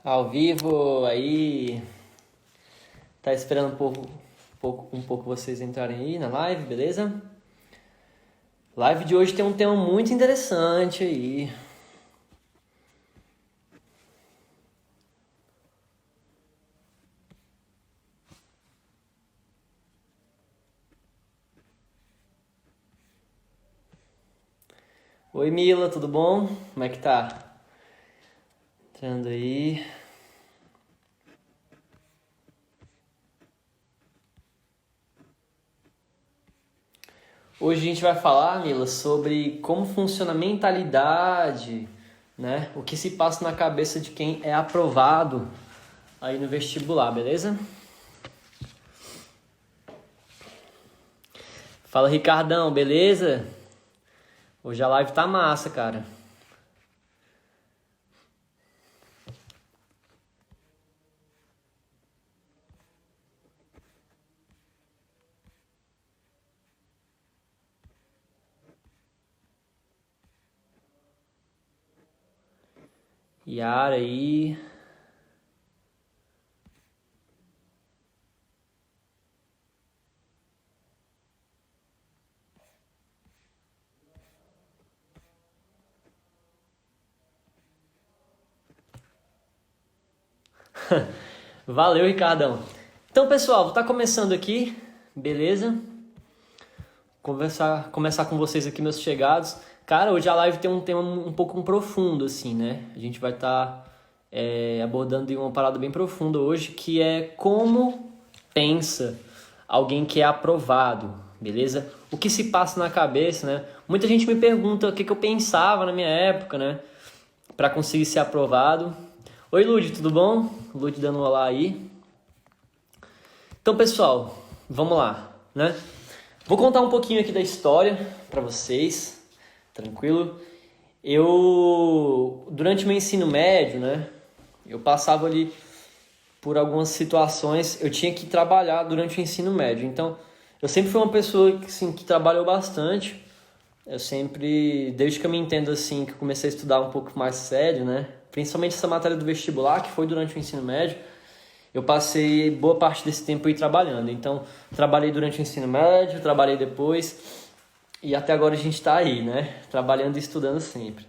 Ao vivo aí. Tá esperando um pouco vocês entrarem aí na live, beleza? Live de hoje tem um tema muito interessante aí. Oi Mila, tudo bom? Como é que tá? Entrando aí. Hoje a gente vai falar, Mila, sobre como funciona a mentalidade, né? O que se passa na cabeça de quem é aprovado aí no vestibular, beleza? Fala, Ricardão, beleza? Hoje a live tá massa, cara. Yara aí. Valeu, Ricardão. Então, pessoal, vou estar começando aqui, beleza? Começar com vocês aqui, meus chegados. Cara, hoje a live tem um tema um pouco profundo, assim, né? A gente vai estar abordando uma parada bem profunda hoje, que é como pensa alguém que é aprovado, beleza? O que se passa na cabeça, né? Muita gente me pergunta o que eu pensava na minha época, né? Pra conseguir ser aprovado. Oi, Lud, tudo bom? Lud dando um olá aí. Então, pessoal, vamos lá, né? Vou contar um pouquinho aqui da história pra vocês, tranquilo? Durante meu ensino médio, né? Eu passava ali por algumas situações, eu tinha que trabalhar durante o ensino médio. Então, eu sempre fui uma pessoa assim, que trabalhou bastante. Eu sempre, desde que eu me entendo assim, que eu comecei a estudar um pouco mais sério, né? Principalmente essa matéria do vestibular, que foi durante o ensino médio, eu passei boa parte desse tempo aí trabalhando. Então, trabalhei durante o ensino médio, trabalhei depois, e até agora a gente está aí, né? Trabalhando e estudando sempre.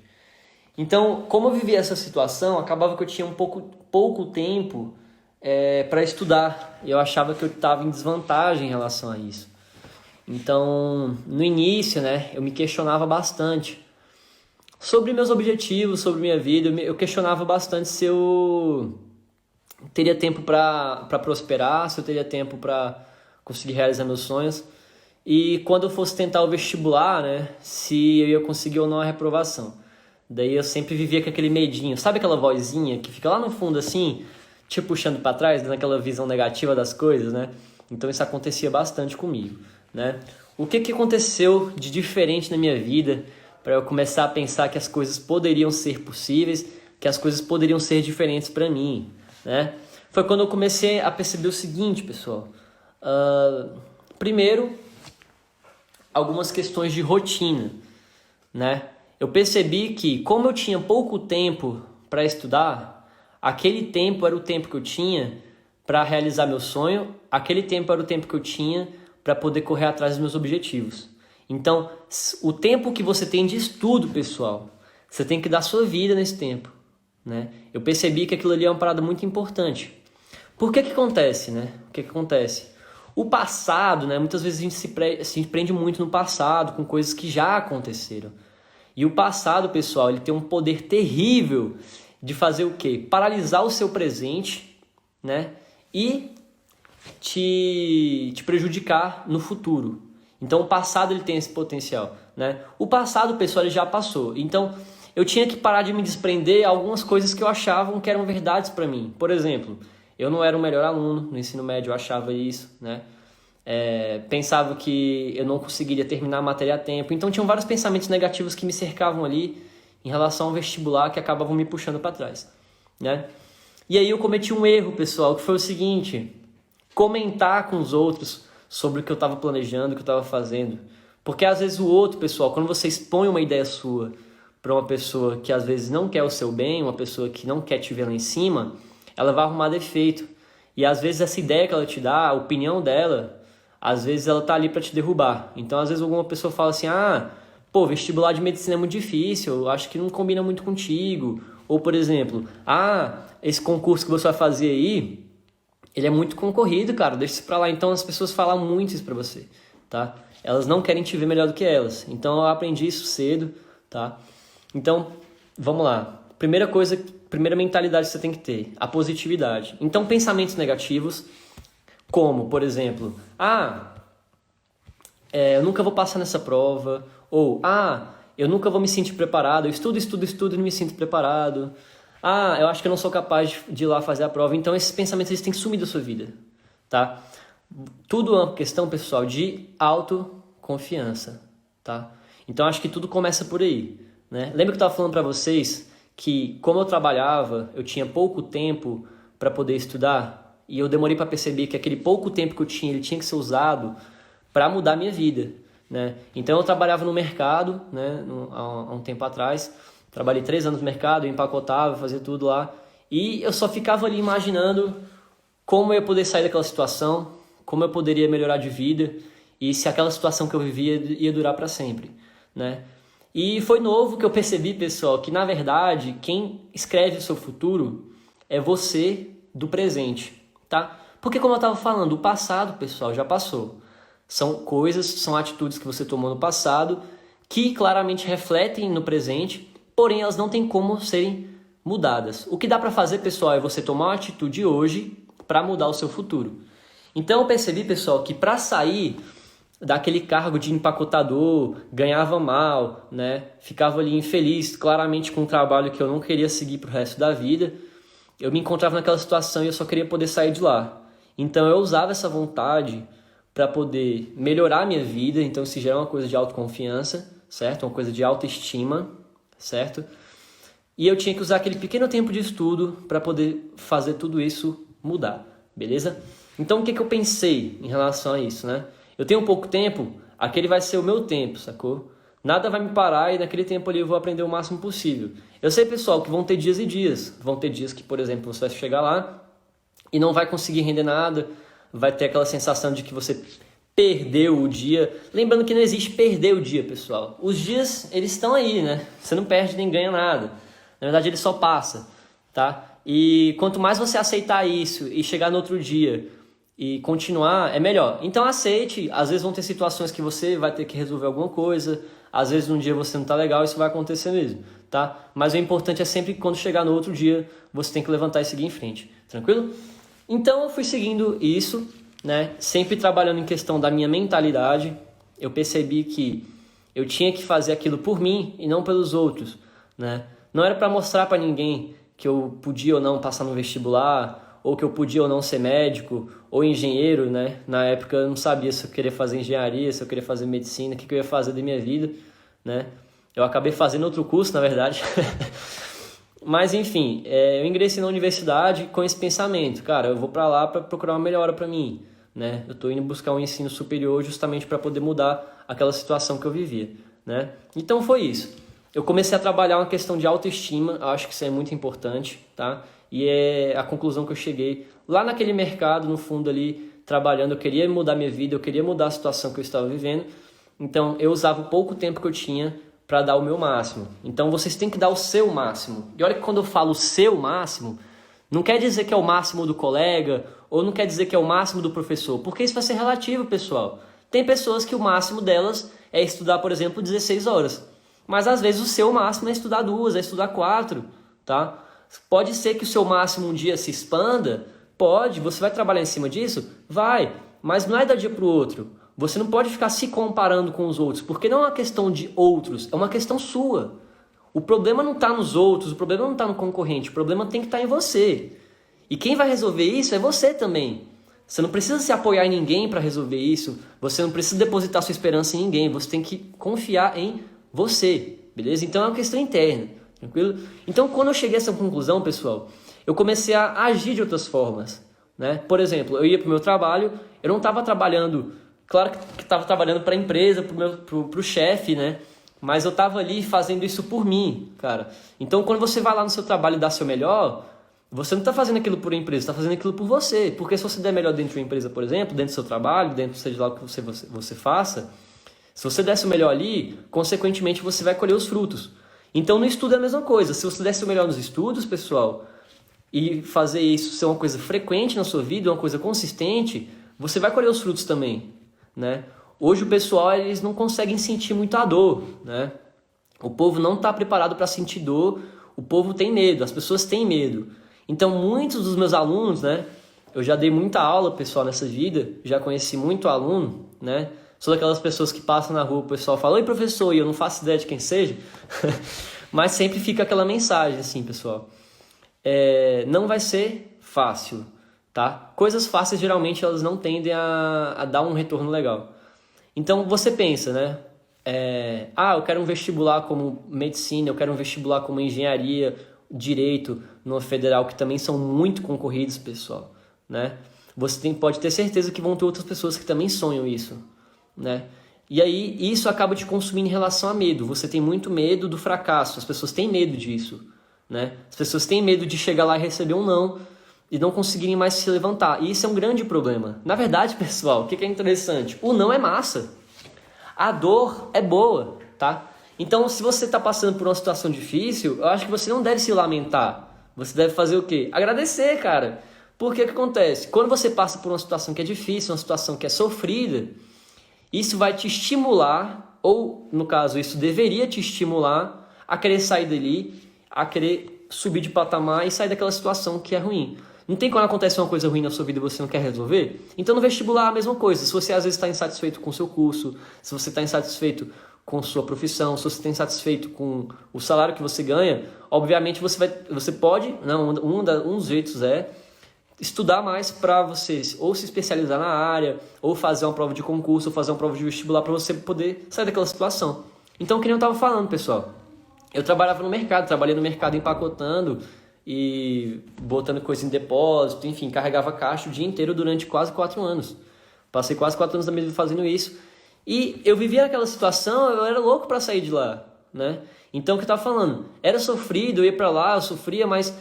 Então, como eu vivia essa situação, acabava que eu tinha pouco tempo para estudar. Eu achava que eu estava em desvantagem em relação a isso. Então, no início, né, eu me questionava bastante sobre meus objetivos, sobre minha vida. Eu questionava bastante se eu teria tempo para prosperar, se eu teria tempo para conseguir realizar meus sonhos. E quando eu fosse tentar o vestibular, né, se eu ia conseguir ou não a reprovação. Daí eu sempre vivia com aquele medinho. Sabe aquela vozinha que fica lá no fundo assim, te puxando para trás, dando aquela visão negativa das coisas, né? Então isso acontecia bastante comigo, né? O que aconteceu de diferente na minha vida para eu começar a pensar que as coisas poderiam ser possíveis, que as coisas poderiam ser diferentes para mim, né? Foi quando eu comecei a perceber o seguinte, pessoal. Primeiro, algumas questões de rotina, né? Eu percebi que, como eu tinha pouco tempo para estudar, aquele tempo era o tempo que eu tinha para realizar meu sonho, aquele tempo era o tempo que eu tinha para poder correr atrás dos meus objetivos. Então, o tempo que você tem de estudo, pessoal, você tem que dar sua vida nesse tempo, né? Eu percebi que aquilo ali é uma parada muito importante. Por que acontece, né? O que acontece? O passado, né? Muitas vezes a gente se prende muito no passado, com coisas que já aconteceram. E o passado, pessoal, ele tem um poder terrível de fazer o quê? Paralisar o seu presente, né? E te prejudicar no futuro. Então, o passado ele tem esse potencial, né? O passado, pessoal, ele já passou. Então, eu tinha que parar de me desprender de algumas coisas que eu achava que eram verdades para mim. Por exemplo, eu não era o melhor aluno no ensino médio, eu achava isso, né? Pensava que eu não conseguiria terminar a matéria a tempo. Então, tinham vários pensamentos negativos que me cercavam ali em relação ao vestibular que acabavam me puxando para trás, né? E aí eu cometi um erro, pessoal, que foi o seguinte: comentar com os outros sobre o que eu estava planejando, o que eu estava fazendo. Porque às vezes o outro, pessoal, quando você expõe uma ideia sua para uma pessoa que às vezes não quer o seu bem, uma pessoa que não quer te ver lá em cima, ela vai arrumar defeito. E às vezes essa ideia que ela te dá, a opinião dela, às vezes ela tá ali para te derrubar. Então às vezes alguma pessoa fala assim, pô, vestibular de medicina é muito difícil, eu acho que não combina muito contigo. Ou, por exemplo, esse concurso que você vai fazer aí, ele é muito concorrido, cara, deixa isso pra lá. Então as pessoas falam muito isso pra você, tá? Elas não querem te ver melhor do que elas. Então eu aprendi isso cedo, tá? Então, vamos lá. Primeira mentalidade que você tem que ter, a positividade. Então, pensamentos negativos, como, por exemplo, eu nunca vou passar nessa prova, ou, eu nunca vou me sentir preparado, eu estudo e não me sinto preparado. Eu acho que eu não sou capaz de ir lá fazer a prova. Então, esses pensamentos eles têm que sumir da sua vida, tá? Tudo é uma questão, pessoal, de autoconfiança, tá? Então, acho que tudo começa por aí, né? Lembra que eu estava falando para vocês que, como eu trabalhava, eu tinha pouco tempo para poder estudar e eu demorei para perceber que aquele pouco tempo que eu tinha, ele tinha que ser usado para mudar a minha vida, né? Então, eu trabalhava no mercado, né, há um tempo atrás. Trabalhei 3 anos no mercado, eu empacotava, fazia tudo lá. E eu só ficava ali imaginando como eu ia poder sair daquela situação, como eu poderia melhorar de vida e se aquela situação que eu vivia ia durar para sempre, né? E foi novo que eu percebi, pessoal, que na verdade quem escreve o seu futuro é você do presente, tá? Porque como eu estava falando, o passado, pessoal, já passou. São coisas, são atitudes que você tomou no passado que claramente refletem no presente, porém elas não têm como serem mudadas. O que dá para fazer, pessoal, é você tomar uma atitude hoje para mudar o seu futuro. Então eu percebi, pessoal, que para sair daquele cargo de empacotador, ganhava mal, né? Ficava ali infeliz, claramente com um trabalho que eu não queria seguir pro resto da vida. Eu me encontrava naquela situação e eu só queria poder sair de lá. Então eu usava essa vontade para poder melhorar a minha vida. Então isso já é uma coisa de autoconfiança, certo? Uma coisa de autoestima, certo? E eu tinha que usar aquele pequeno tempo de estudo para poder fazer tudo isso mudar, beleza? Então o que eu pensei em relação a isso, né? Eu tenho pouco tempo, aquele vai ser o meu tempo, sacou? Nada vai me parar e naquele tempo ali eu vou aprender o máximo possível. Eu sei, pessoal, que vão ter dias e dias. Vão ter dias que, por exemplo, você vai chegar lá e não vai conseguir render nada, vai ter aquela sensação de que você perdeu o dia. Lembrando que não existe perder o dia, pessoal. Os dias, eles estão aí, né? Você não perde nem ganha nada. Na verdade, ele só passa, tá? E quanto mais você aceitar isso e chegar no outro dia e continuar, é melhor. Então aceite, às vezes vão ter situações que você vai ter que resolver alguma coisa, às vezes um dia você não tá legal, isso vai acontecer mesmo, tá? Mas o importante é sempre que quando chegar no outro dia, você tem que levantar e seguir em frente, tranquilo? Então eu fui seguindo isso, né? Sempre trabalhando em questão da minha mentalidade. Eu percebi que eu tinha que fazer aquilo por mim e não pelos outros, né? Não era para mostrar para ninguém que eu podia ou não passar no vestibular, ou que eu podia ou não ser médico, ou engenheiro, né? Na época eu não sabia se eu queria fazer engenharia, se eu queria fazer medicina, o que eu ia fazer da minha vida, né? Eu acabei fazendo outro curso, na verdade. Mas, enfim, eu ingressei na universidade com esse pensamento. Cara, eu vou para lá para procurar uma melhora para mim, né? Eu tô indo buscar um ensino superior justamente para poder mudar aquela situação que eu vivia, né? Então foi isso. Eu comecei a trabalhar uma questão de autoestima, acho que isso é muito importante, tá? E é a conclusão que eu cheguei lá naquele mercado, no fundo ali, trabalhando. Eu queria mudar minha vida, eu queria mudar a situação que eu estava vivendo. Então eu usava o pouco tempo que eu tinha para dar o meu máximo. Então vocês têm que dar o seu máximo. E olha que quando eu falo o seu máximo, não quer dizer que é o máximo do colega, ou não quer dizer que é o máximo do professor, porque isso vai ser relativo, pessoal. Tem pessoas que o máximo delas é estudar, por exemplo, 16 horas. Mas às vezes o seu máximo é estudar 2, é estudar 4, tá? Pode ser que o seu máximo um dia se expanda, pode, você vai trabalhar em cima disso? Vai, mas não é da dia para o outro. Você não pode ficar se comparando com os outros, porque não é uma questão de outros, é uma questão sua. O problema não está nos outros, o problema não está no concorrente, o problema tem que estar em você. E quem vai resolver isso é você também. Você não precisa se apoiar em ninguém para resolver isso, você não precisa depositar sua esperança em ninguém, você tem que confiar em você, beleza? Então é uma questão interna, tranquilo? Então quando eu cheguei a essa conclusão, pessoal, eu comecei a agir de outras formas, né? Por exemplo, eu ia para o meu trabalho, eu não estava trabalhando, claro que estava trabalhando para a empresa, para o chefe, né? mas eu tava ali fazendo isso por mim, cara. Então, quando você vai lá no seu trabalho e dá seu melhor, você não tá fazendo aquilo por empresa, você tá fazendo aquilo por você. Porque se você der melhor dentro de uma empresa, por exemplo, dentro do seu trabalho, dentro, seja lá o que você faça, se você desse o melhor ali, consequentemente você vai colher os frutos. Então, no estudo é a mesma coisa. Se você desse o melhor nos estudos, pessoal, e fazer isso ser uma coisa frequente na sua vida, uma coisa consistente, você vai colher os frutos também, né? Hoje o pessoal, eles não conseguem sentir muita dor, né? O povo não está preparado para sentir dor, o povo tem medo, as pessoas têm medo. Então muitos dos meus alunos, né? Eu já dei muita aula, pessoal, nessa vida, já conheci muito aluno, né? Sou daquelas pessoas que passam na rua, o pessoal fala, oi professor, e eu não faço ideia de quem seja, mas sempre fica aquela mensagem assim, pessoal. Não vai ser fácil, tá? Coisas fáceis geralmente elas não tendem a dar um retorno legal. Então você pensa, né? Eu quero um vestibular como medicina, eu quero um vestibular como engenharia, direito, no federal, que também são muito concorridos, pessoal, né? Você pode ter certeza que vão ter outras pessoas que também sonham isso, né? E aí isso acaba te consumindo em relação a medo. Você tem muito medo do fracasso, as pessoas têm medo disso, né? As pessoas têm medo de chegar lá e receber um não e não conseguirem mais se levantar. E isso é um grande problema. Na verdade, pessoal, o que é interessante? O não é massa. A dor é boa, tá? Então, se você está passando por uma situação difícil, eu acho que você não deve se lamentar. Você deve fazer o quê? Agradecer, cara. Porque o que acontece? Quando você passa por uma situação que é difícil, uma situação que é sofrida, isso vai te estimular, ou, no caso, isso deveria te estimular a querer sair dali, a querer subir de patamar e sair daquela situação que é ruim. Não tem quando acontece uma coisa ruim na sua vida e você não quer resolver? Então no vestibular é a mesma coisa. Se você às vezes está insatisfeito com o seu curso, se você está insatisfeito com sua profissão, se você está insatisfeito com o salário que você ganha, obviamente você pode, não, um dos jeitos é estudar mais para você ou se especializar na área, ou fazer uma prova de concurso, ou fazer uma prova de vestibular para você poder sair daquela situação. Então, que nem eu estava falando, pessoal, eu trabalhava no mercado, trabalhei no mercado empacotando e botando coisa em depósito, enfim, carregava caixa o dia inteiro durante quase 4 anos. Passei quase 4 anos da minha vida fazendo isso. E eu vivia aquela situação, eu era louco para sair de lá, né? Então, o que eu tava falando? Era sofrido, eu ia para lá, eu sofria, mas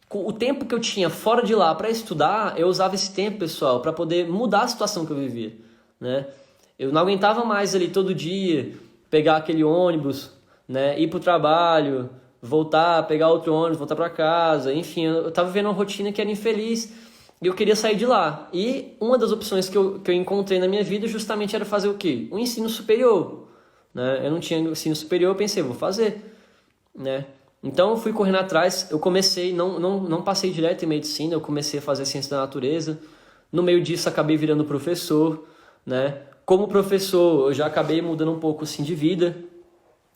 o tempo que eu tinha fora de lá para estudar, eu usava esse tempo, pessoal, para poder mudar a situação que eu vivia, né? Eu não aguentava mais ali todo dia pegar aquele ônibus, né? Ir pro trabalho, voltar, pegar outro ônibus, voltar para casa, enfim, eu tava vivendo uma rotina que era infeliz e eu queria sair de lá. E uma das opções que eu encontrei na minha vida justamente era fazer o quê? Um ensino superior, né? Eu não tinha ensino superior, eu pensei, vou fazer, né? Então eu fui correndo atrás, eu comecei, não passei direto em medicina, eu comecei a fazer ciência da natureza. No meio disso acabei virando professor, né? Como professor eu já acabei mudando um pouco assim de vida,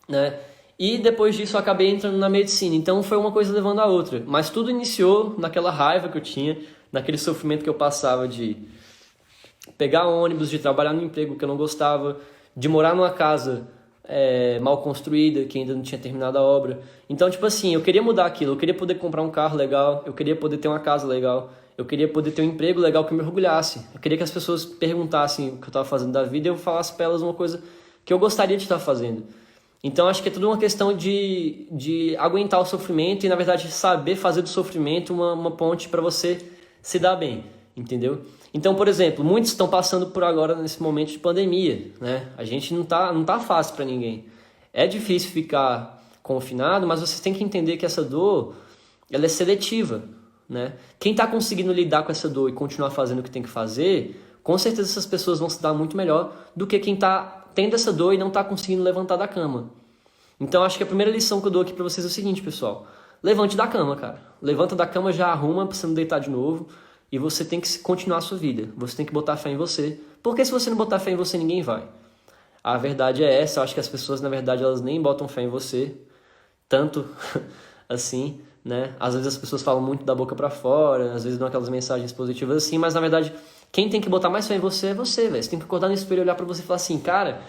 né? E depois disso eu acabei entrando na medicina, então foi uma coisa levando a outra. Mas tudo iniciou naquela raiva que eu tinha, naquele sofrimento que eu passava de pegar ônibus, de trabalhar no emprego que eu não gostava, de morar numa casa mal construída, que ainda não tinha terminado a obra. Então, tipo assim, eu queria mudar aquilo, eu queria poder comprar um carro legal, eu queria poder ter uma casa legal, eu queria poder ter um emprego legal que me orgulhasse. Eu queria que as pessoas perguntassem o que eu estava fazendo da vida e eu falasse para elas uma coisa que eu gostaria de estar fazendo. Então, acho que é tudo uma questão de aguentar o sofrimento e, na verdade, saber fazer do sofrimento uma ponte para você se dar bem, entendeu? Então, por exemplo, muitos estão passando por agora nesse momento de pandemia, né? A gente não tá fácil para ninguém. É difícil ficar confinado, mas vocês têm que entender que essa dor, ela é seletiva, né? Quem está conseguindo lidar com essa dor e continuar fazendo o que tem que fazer, com certeza essas pessoas vão se dar muito melhor do que quem está tendo essa dor e não está conseguindo levantar da cama. Então, acho que a primeira lição que eu dou aqui para vocês é o seguinte, pessoal. Levante da cama, cara. Levanta da cama, já arruma para você não deitar de novo. E você tem que continuar a sua vida. Você tem que botar fé em você. Porque se você não botar fé em você, ninguém vai. A verdade é essa. Eu acho que as pessoas, na verdade, elas nem botam fé em você. Tanto assim, né? Às vezes as pessoas falam muito da boca pra fora. Às vezes dão aquelas mensagens positivas assim. Mas, na verdade, quem tem que botar mais fé em você é você, velho. Você tem que acordar no espelho e olhar pra você e falar assim, cara,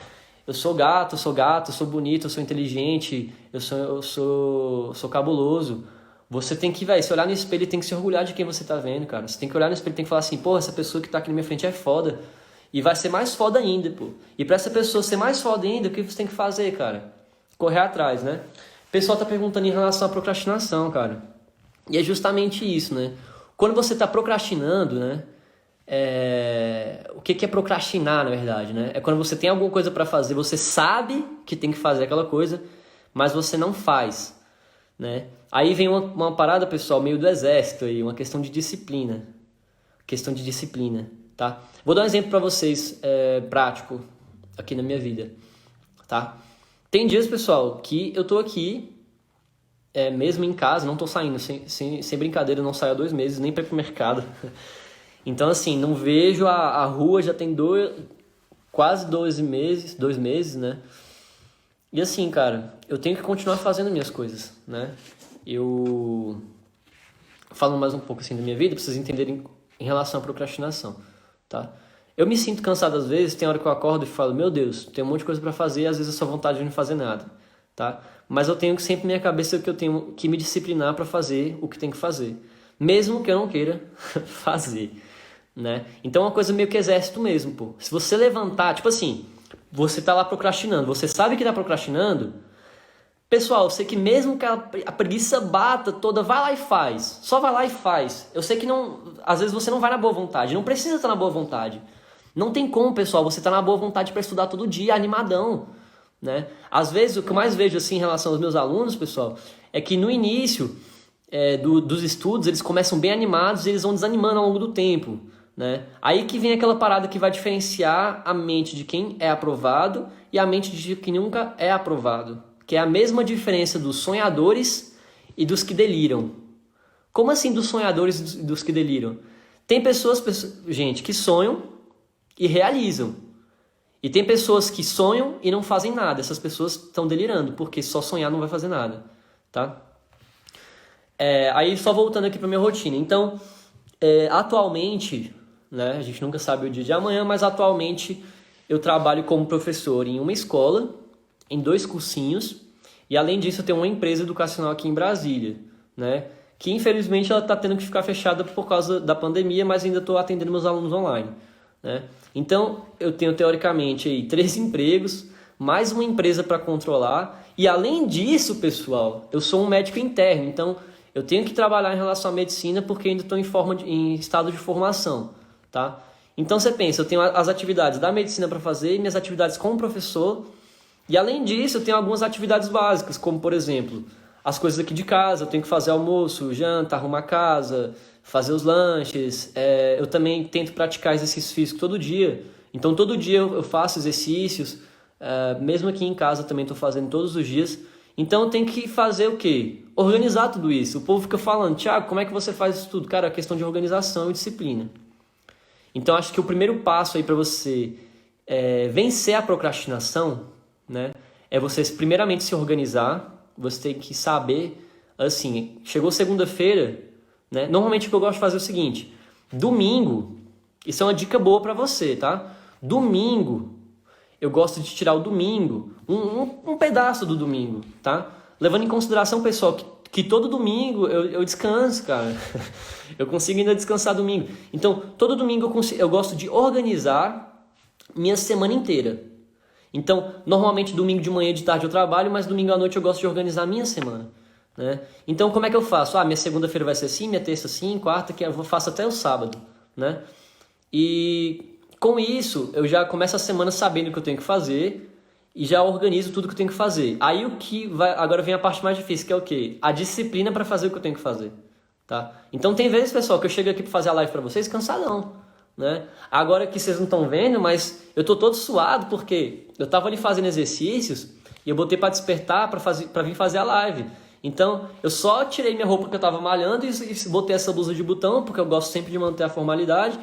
eu sou gato, eu sou bonito, eu sou inteligente, eu sou cabuloso. Você tem que, velho, se olhar no espelho e tem que se orgulhar de quem você tá vendo, cara. Você tem que olhar no espelho e tem que falar assim, porra, essa pessoa que tá aqui na minha frente é foda. E vai ser mais foda ainda, pô. E pra essa pessoa ser mais foda ainda, o que você tem que fazer, cara? correr atrás, né? O pessoal tá perguntando em relação à procrastinação, cara. E é justamente isso, né? Quando você tá procrastinando, né? O que é procrastinar, na verdade, né? É quando você tem alguma coisa para fazer, você sabe que tem que fazer aquela coisa, mas você não faz, né? Aí vem uma parada, pessoal, meio do exército aí, uma questão de disciplina. Questão de disciplina, tá? Vou dar um exemplo para vocês, prático, aqui na minha vida, tá? Tem dias, pessoal, que eu tô aqui, mesmo em casa, não tô saindo, sem brincadeira, eu não saio há 2 meses, nem para ir pro mercado. Então, assim, não vejo a rua, já tem quase 2 meses, né? E assim, cara, eu tenho que continuar fazendo minhas coisas, né? Eu falo mais um pouco assim da minha vida, pra vocês entenderem em relação à procrastinação, tá? Eu me sinto cansado às vezes, tem hora que eu acordo e falo, meu Deus, tem um monte de coisa pra fazer e às vezes eu só vontade de não fazer nada, tá? Mas eu tenho que sempre na minha cabeça que eu tenho que me disciplinar pra fazer o que tem que fazer, mesmo que eu não queira fazer, né? Então é uma coisa meio que exército mesmo, pô. Se você levantar, tipo assim, você tá lá procrastinando, você sabe que tá procrastinando, pessoal, eu sei que mesmo que a preguiça bata toda, vai lá e faz. Só vai lá e faz. Eu sei que não, às vezes você não vai na boa vontade, não precisa estar na boa vontade. Não tem como, pessoal, você tá na boa vontade para estudar todo dia, animadão, né? Às vezes o que eu mais vejo assim em relação aos meus alunos, pessoal, é que no início dos estudos eles começam bem animados e eles vão desanimando ao longo do tempo, né? Aí que vem aquela parada que vai diferenciar a mente de quem é aprovado e a mente de quem nunca é aprovado, que é a mesma diferença dos sonhadores e dos que deliram. Como assim dos sonhadores e dos que deliram? Tem pessoas, gente, que sonham e realizam. E tem pessoas que sonham e não fazem nada. Essas pessoas estão delirando, porque só sonhar não vai fazer nada, tá? Aí só voltando aqui para minha rotina. Então, atualmente, né, a gente nunca sabe o dia de amanhã, mas atualmente eu trabalho como professor em uma escola, em 2 cursinhos, e além disso eu tenho uma empresa educacional aqui em Brasília, né, que infelizmente ela está tendo que ficar fechada por causa da pandemia, mas ainda estou atendendo meus alunos online, né? Então eu tenho teoricamente aí 3 empregos, mais uma empresa para controlar, e além disso, pessoal, eu sou um médico interno, então eu tenho que trabalhar em relação à medicina porque ainda estou em estado de formação, tá? Então você pensa, eu tenho as atividades da medicina para fazer e minhas atividades como professor, e além disso eu tenho algumas atividades básicas, como por exemplo, as coisas aqui de casa, eu tenho que fazer almoço, janta, arrumar casa, fazer os lanches, eu também tento praticar exercício físico todo dia, então todo dia eu faço exercícios, mesmo aqui em casa também estou fazendo todos os dias. Então eu tenho que fazer o quê? Organizar tudo isso. O povo fica falando, Thiago, como é que você faz isso tudo? Cara, é questão de organização e disciplina. Então acho que o primeiro passo aí para você vencer a procrastinação, né, é você primeiramente se organizar. Você tem que saber, assim, chegou segunda-feira, né? Normalmente o que eu gosto de fazer é o seguinte, domingo, isso é uma dica boa para você, tá? Domingo, eu gosto de tirar o domingo, um pedaço do domingo, tá? Levando em consideração, pessoal, que todo domingo eu descanso, cara. Eu consigo ainda descansar domingo. Então, todo domingo eu gosto de organizar minha semana inteira. Então, normalmente domingo de manhã e de tarde eu trabalho, mas domingo à noite eu gosto de organizar a minha semana, né? Então, como é que eu faço? Minha segunda-feira vai ser assim, minha terça assim, quarta, que eu faço até o sábado, né? E com isso, eu já começo a semana sabendo o que eu tenho que fazer e já organizo tudo que eu tenho que fazer. Aí agora vem a parte mais difícil, que é o quê? A disciplina para fazer o que eu tenho que fazer, tá? Então tem vezes, pessoal, que eu chego aqui para fazer a live para vocês cansadão, né? Agora que vocês não estão vendo, mas eu tô todo suado porque eu tava ali fazendo exercícios e eu botei para despertar para vir fazer a live. Então, eu só tirei minha roupa que eu tava malhando e botei essa blusa de botão, porque eu gosto sempre de manter a formalidade,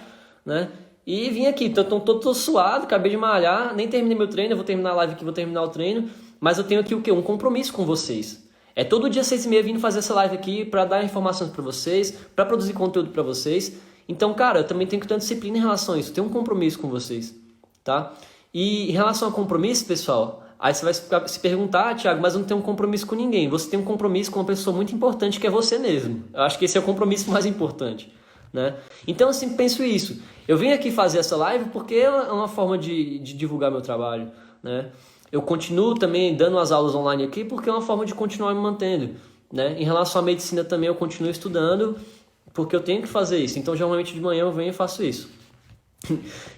né? E vim aqui, tô todo suado, acabei de malhar, nem terminei meu treino, eu vou terminar a live aqui, vou terminar o treino, mas eu tenho aqui o quê? Um compromisso com vocês. Todo dia 6h30 vindo fazer essa live aqui para dar informações para vocês, para produzir conteúdo para vocês. Então, cara, eu também tenho que ter disciplina em relação a isso, eu tenho um compromisso com vocês, tá? E em relação a compromisso, pessoal, aí você vai se perguntar, Thiago, mas eu não tenho um compromisso com ninguém. Você tem um compromisso com uma pessoa muito importante que é você mesmo. Eu acho que esse é o compromisso mais importante, né? Então eu sempre penso isso. Eu venho aqui fazer essa live porque é uma forma de divulgar meu trabalho, né? eu continuo também dando as aulas online aqui porque é uma forma de continuar me mantendo, né? Em relação à medicina também eu continuo estudando porque eu tenho que fazer isso. Então, geralmente de manhã eu venho e faço isso.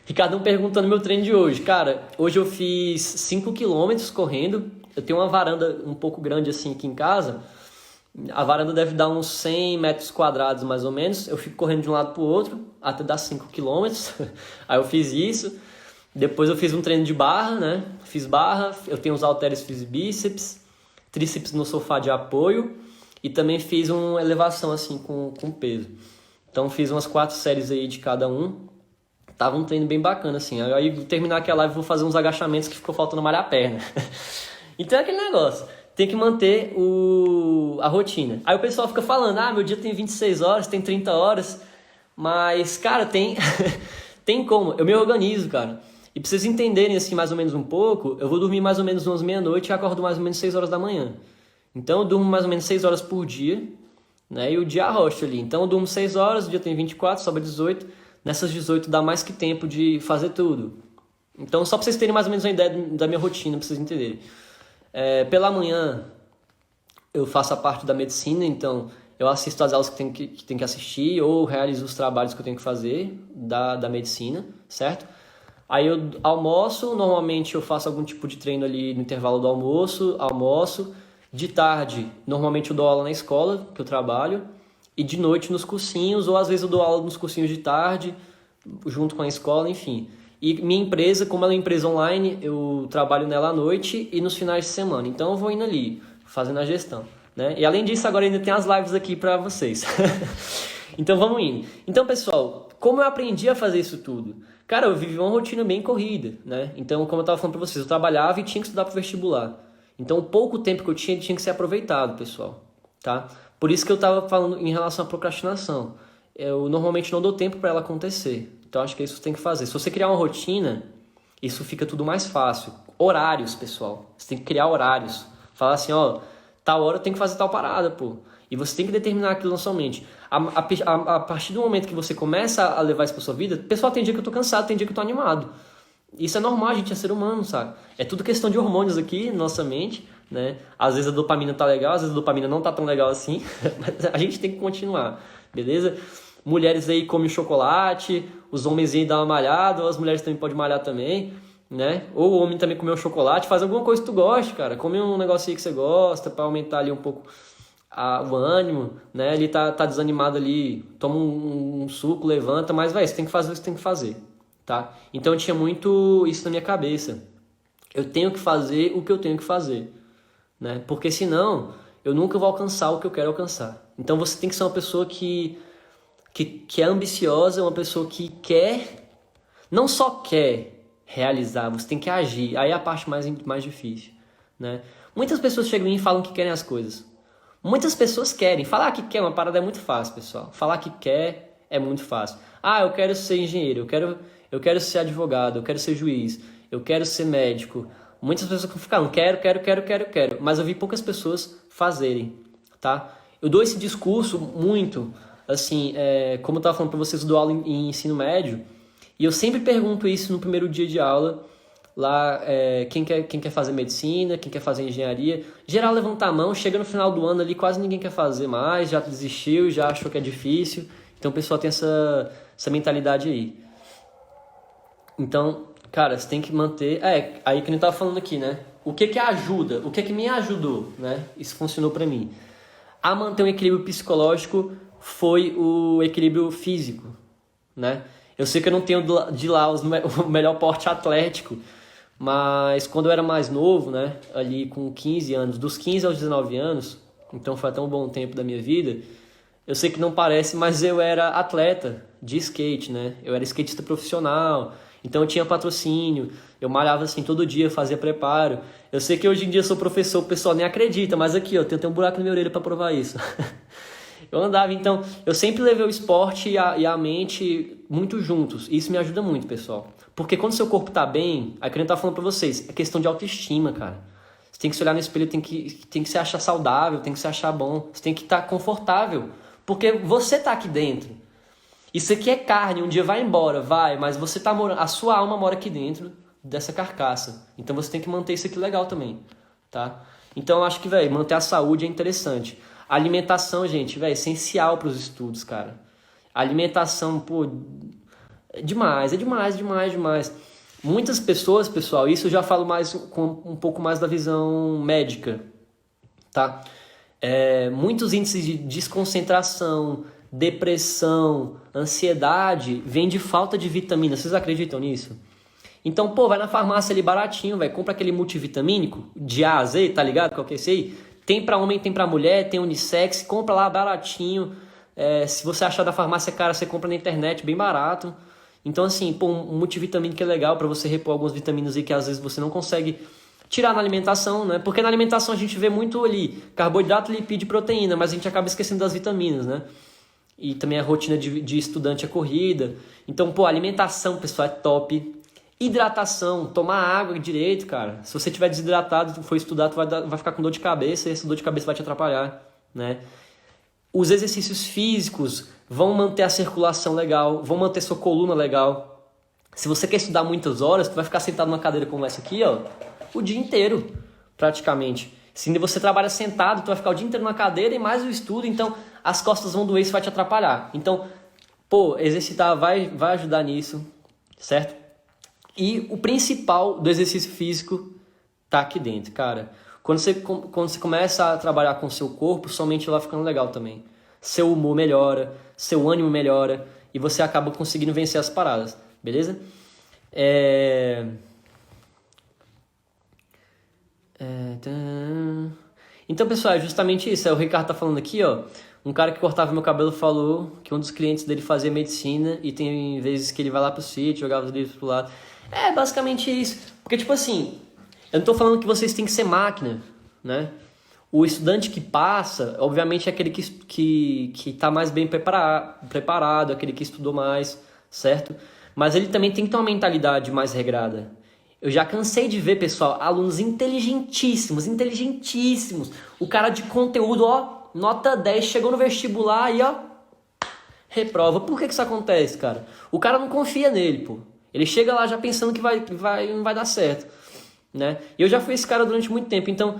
Ricardão perguntando meu treino de hoje. Cara, hoje eu fiz 5 quilômetros correndo. Eu tenho uma varanda um pouco grande assim aqui em casa. A varanda deve dar uns 100 metros quadrados mais ou menos. Eu fico correndo de um lado pro outro até dar 5 quilômetros. Aí eu fiz isso. Depois eu fiz um treino de barra, né? Fiz barra, eu tenho os halteres, fiz bíceps, tríceps no sofá de apoio e também fiz uma elevação assim com peso. Então fiz umas 4 séries aí de cada um. Tava um treino bem bacana assim. Aí terminar aquela live vou fazer uns agachamentos que ficou faltando malhar a perna. Então é aquele negócio, tem que manter a rotina. Aí o pessoal fica falando, meu dia tem 26 horas, tem 30 horas, mas cara, tem como, eu me organizo, cara. E pra vocês entenderem assim mais ou menos um pouco, eu vou dormir mais ou menos umas meia-noite e acordo mais ou menos 6 horas da manhã. Então eu durmo mais ou menos 6 horas por dia, né? E o dia arrocha ali. Então eu durmo 6 horas, o dia tem 24, sobra 18. Nessas 18 dá mais que tempo de fazer tudo. Então só pra vocês terem mais ou menos uma ideia da minha rotina, pra vocês entenderem. Pela manhã eu faço a parte da medicina, então eu assisto as aulas que tem que assistir ou realizo os trabalhos que eu tenho que fazer da medicina, certo? Aí eu almoço, normalmente eu faço algum tipo de treino ali no intervalo do almoço. De tarde, normalmente eu dou aula na escola, que eu trabalho, e de noite nos cursinhos, ou às vezes eu dou aula nos cursinhos de tarde, junto com a escola, enfim. E minha empresa, como ela é uma empresa online, eu trabalho nela à noite e nos finais de semana. Então eu vou indo ali, fazendo a gestão, né? E além disso, agora ainda tem as lives aqui para vocês. Então vamos indo. Então, pessoal, como eu aprendi a fazer isso tudo? Cara, eu vivi uma rotina bem corrida, né? Então, como eu estava falando para vocês, eu trabalhava e tinha que estudar para o vestibular. Então, o pouco tempo que eu tinha que ser aproveitado, pessoal, tá? Por isso que eu estava falando em relação à procrastinação. Eu normalmente não dou tempo para ela acontecer. Então, acho que isso tem que fazer. Se você criar uma rotina, isso fica tudo mais fácil. Horários, pessoal. Você tem que criar horários. Falar assim, tal hora eu tenho que fazer tal parada, pô. E você tem que determinar aquilo na sua mente. A partir do momento que você começa a levar isso pra sua vida, pessoal, tem dia que eu tô cansado, tem dia que eu tô animado. Isso é normal, a gente é ser humano, sabe? É tudo questão de hormônios aqui na nossa mente, né? Às vezes a dopamina tá legal, às vezes a dopamina não tá tão legal assim, mas a gente tem que continuar, beleza? Mulheres aí comem chocolate, os homens aí dão uma malhada, ou as mulheres também podem malhar também, né? Ou o homem também comer chocolate, faz alguma coisa que tu goste, cara. Come um negocinho que você gosta pra aumentar ali um pouco o ânimo, né? Ele tá desanimado ali, toma um suco, levanta, mas, você tem que fazer o que você tem que fazer, tá? Então eu tinha muito isso na minha cabeça. Eu tenho que fazer o que eu tenho que fazer, né? Porque senão eu nunca vou alcançar o que eu quero alcançar. Então você tem que ser uma pessoa que é ambiciosa, uma pessoa que quer, não só quer realizar, você tem que agir. Aí é a parte mais difícil, né? Muitas pessoas chegam em mim e falam que querem as coisas. Muitas pessoas querem. Falar que quer uma parada é muito fácil, pessoal. Falar que quer é muito fácil. Eu quero ser engenheiro, eu quero ser advogado, eu quero ser juiz, eu quero ser médico. Muitas pessoas ficam, quero. Mas eu vi poucas pessoas fazerem, tá? Eu dou esse discurso muito, assim, como eu estava falando para vocês, eu dou aula em ensino médio, e eu sempre pergunto isso no primeiro dia de aula, lá, quem quer fazer medicina, quem quer fazer engenharia. Geral levanta a mão, chega no final do ano ali, quase ninguém quer fazer mais, já desistiu, já achou que é difícil. Então o pessoal tem essa mentalidade aí. Então, cara, você tem que manter... aí que a gente tava falando aqui, né? O que ajuda? O que me ajudou, né? Isso funcionou pra mim. A manter um equilíbrio psicológico foi o equilíbrio físico, né? Eu sei que eu não tenho de lá o melhor porte atlético, mas quando eu era mais novo, né? Ali com 15 anos, dos 15 aos 19 anos, então foi até um bom tempo da minha vida, eu sei que não parece, mas eu era atleta de skate, né? Eu era skatista profissional, então eu tinha patrocínio, eu malhava assim todo dia, fazia preparo. Eu sei que hoje em dia eu sou professor, o pessoal nem acredita, mas aqui, tem um buraco na minha orelha para provar isso. Eu andava, então, eu sempre levei o esporte e a mente muito juntos. E isso me ajuda muito, pessoal. Porque quando seu corpo tá bem, aí que eu tava falando pra vocês, é questão de autoestima, cara. Você tem que se olhar no espelho, tem que se achar saudável, tem que se achar bom. Você tem que estar confortável. Porque você tá aqui dentro. Isso aqui é carne, um dia vai embora, vai, mas você tá morando, a sua alma mora aqui dentro dessa carcaça. Então você tem que manter isso aqui legal também, tá? Então eu acho que, velho, manter a saúde é interessante. A alimentação, gente, velho, é essencial para os estudos, cara. A alimentação, pô, é demais, demais. Muitas pessoas, pessoal, isso eu já falo mais com um pouco mais da visão médica, tá? Muitos índices de desconcentração, depressão, ansiedade, vem de falta de vitamina. Vocês acreditam nisso? Então, pô, vai na farmácia ali baratinho, velho, compra aquele multivitamínico de A a Z, tá ligado? Qual que é esse aí? Tem pra homem, tem pra mulher, tem unissex, compra lá baratinho. Se você achar da farmácia cara, você compra na internet, bem barato. Então, assim, pô, um multivitamínico é legal pra você repor algumas vitaminas aí que às vezes você não consegue tirar na alimentação, né? Porque na alimentação a gente vê muito ali carboidrato, lipídio e proteína, mas a gente acaba esquecendo das vitaminas, né? E também a rotina de estudante é corrida. Então, pô, alimentação, pessoal, é top. Hidratação, tomar água direito, cara. Se você tiver desidratado, for estudar, tu vai ficar com dor de cabeça e essa dor de cabeça vai te atrapalhar, né? Os exercícios físicos vão manter a circulação legal, vão manter sua coluna legal. Se você quer estudar muitas horas, tu vai ficar sentado numa cadeira como essa aqui, ó, o dia inteiro, praticamente. Se você trabalha sentado, tu vai ficar o dia inteiro na cadeira e mais o estudo, então as costas vão doer, isso vai te atrapalhar. Então, pô, exercitar vai ajudar nisso, certo? E o principal do exercício físico tá aqui dentro, cara. Quando você começa a trabalhar com o seu corpo, sua mente vai ficando legal também. Seu humor melhora, seu ânimo melhora e você acaba conseguindo vencer as paradas, beleza? Então, pessoal, é justamente isso. O Ricardo tá falando aqui, ó. Um cara que cortava meu cabelo falou que um dos clientes dele fazia medicina e tem vezes que ele vai lá pro sítio, jogava os livros pro lado. É basicamente isso. Porque, tipo assim, eu não tô falando que vocês têm que ser máquina, né? O estudante que passa, obviamente, é aquele que tá mais bem preparado, aquele que estudou mais, certo? Mas ele também tem que ter uma mentalidade mais regrada. Eu já cansei de ver, pessoal, alunos inteligentíssimos. O cara de conteúdo, ó, nota 10, chegou no vestibular e, ó, reprova. Por que isso acontece, cara? O cara não confia nele, pô. Ele chega lá já pensando que não vai dar certo, né? E eu já fui esse cara durante muito tempo, então,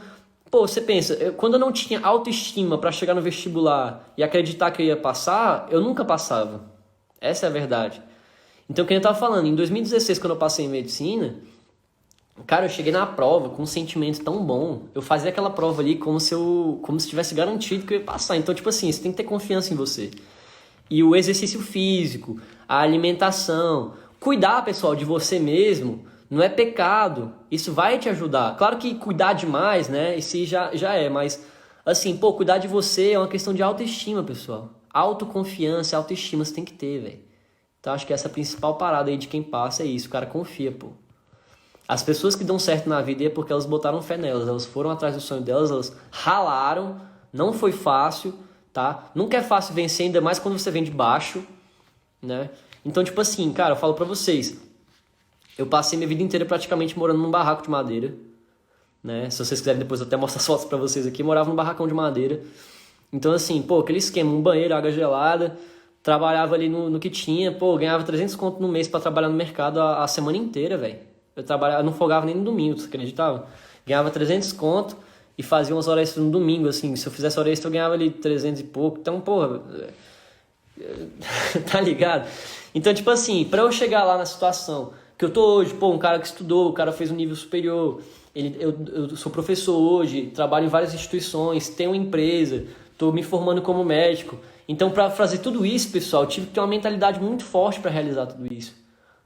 pô, você pensa, quando eu não tinha autoestima pra chegar no vestibular e acreditar que eu ia passar, eu nunca passava. Essa é a verdade. Então, o que eu tava falando, em 2016, quando eu passei em medicina, cara, eu cheguei na prova com um sentimento tão bom. Eu fazia aquela prova ali como se tivesse garantido que eu ia passar. Então, tipo assim, você tem que ter confiança em você. E o exercício físico, a alimentação, cuidar, pessoal, de você mesmo, não é pecado. Isso vai te ajudar. Claro que cuidar demais, né? Isso já é, mas assim, pô, cuidar de você é uma questão de autoestima, pessoal. Autoconfiança, autoestima você tem que ter, velho. Então, acho que essa é a principal parada aí de quem passa é isso. O cara confia, pô. As pessoas que dão certo na vida é porque elas botaram fé nelas, elas foram atrás do sonho delas, elas ralaram, não foi fácil, tá? Nunca é fácil vencer, ainda mais quando você vem de baixo, né? Então, tipo assim, cara, eu falo pra vocês, eu passei minha vida inteira praticamente morando num barraco de madeira, né? Se vocês quiserem depois eu até mostro as fotos pra vocês aqui, eu morava num barracão de madeira. Então, assim, pô, aquele esquema, um banheiro, água gelada, trabalhava ali no que tinha, pô, ganhava 300 conto no mês pra trabalhar no mercado a semana inteira, velho. Eu não folgava nem no domingo, você acreditava? Ganhava 300 conto e fazia umas horas extras no domingo, assim. Se eu fizesse hora extra, eu ganhava ali 300 e pouco. Então, porra, tá ligado? Então, tipo assim, pra eu chegar lá na situação que eu tô hoje, pô, um cara que estudou, o cara fez um nível superior, eu sou professor hoje, trabalho em várias instituições, tenho uma empresa, tô me formando como médico. Então, pra fazer tudo isso, pessoal, eu tive que ter uma mentalidade muito forte pra realizar tudo isso,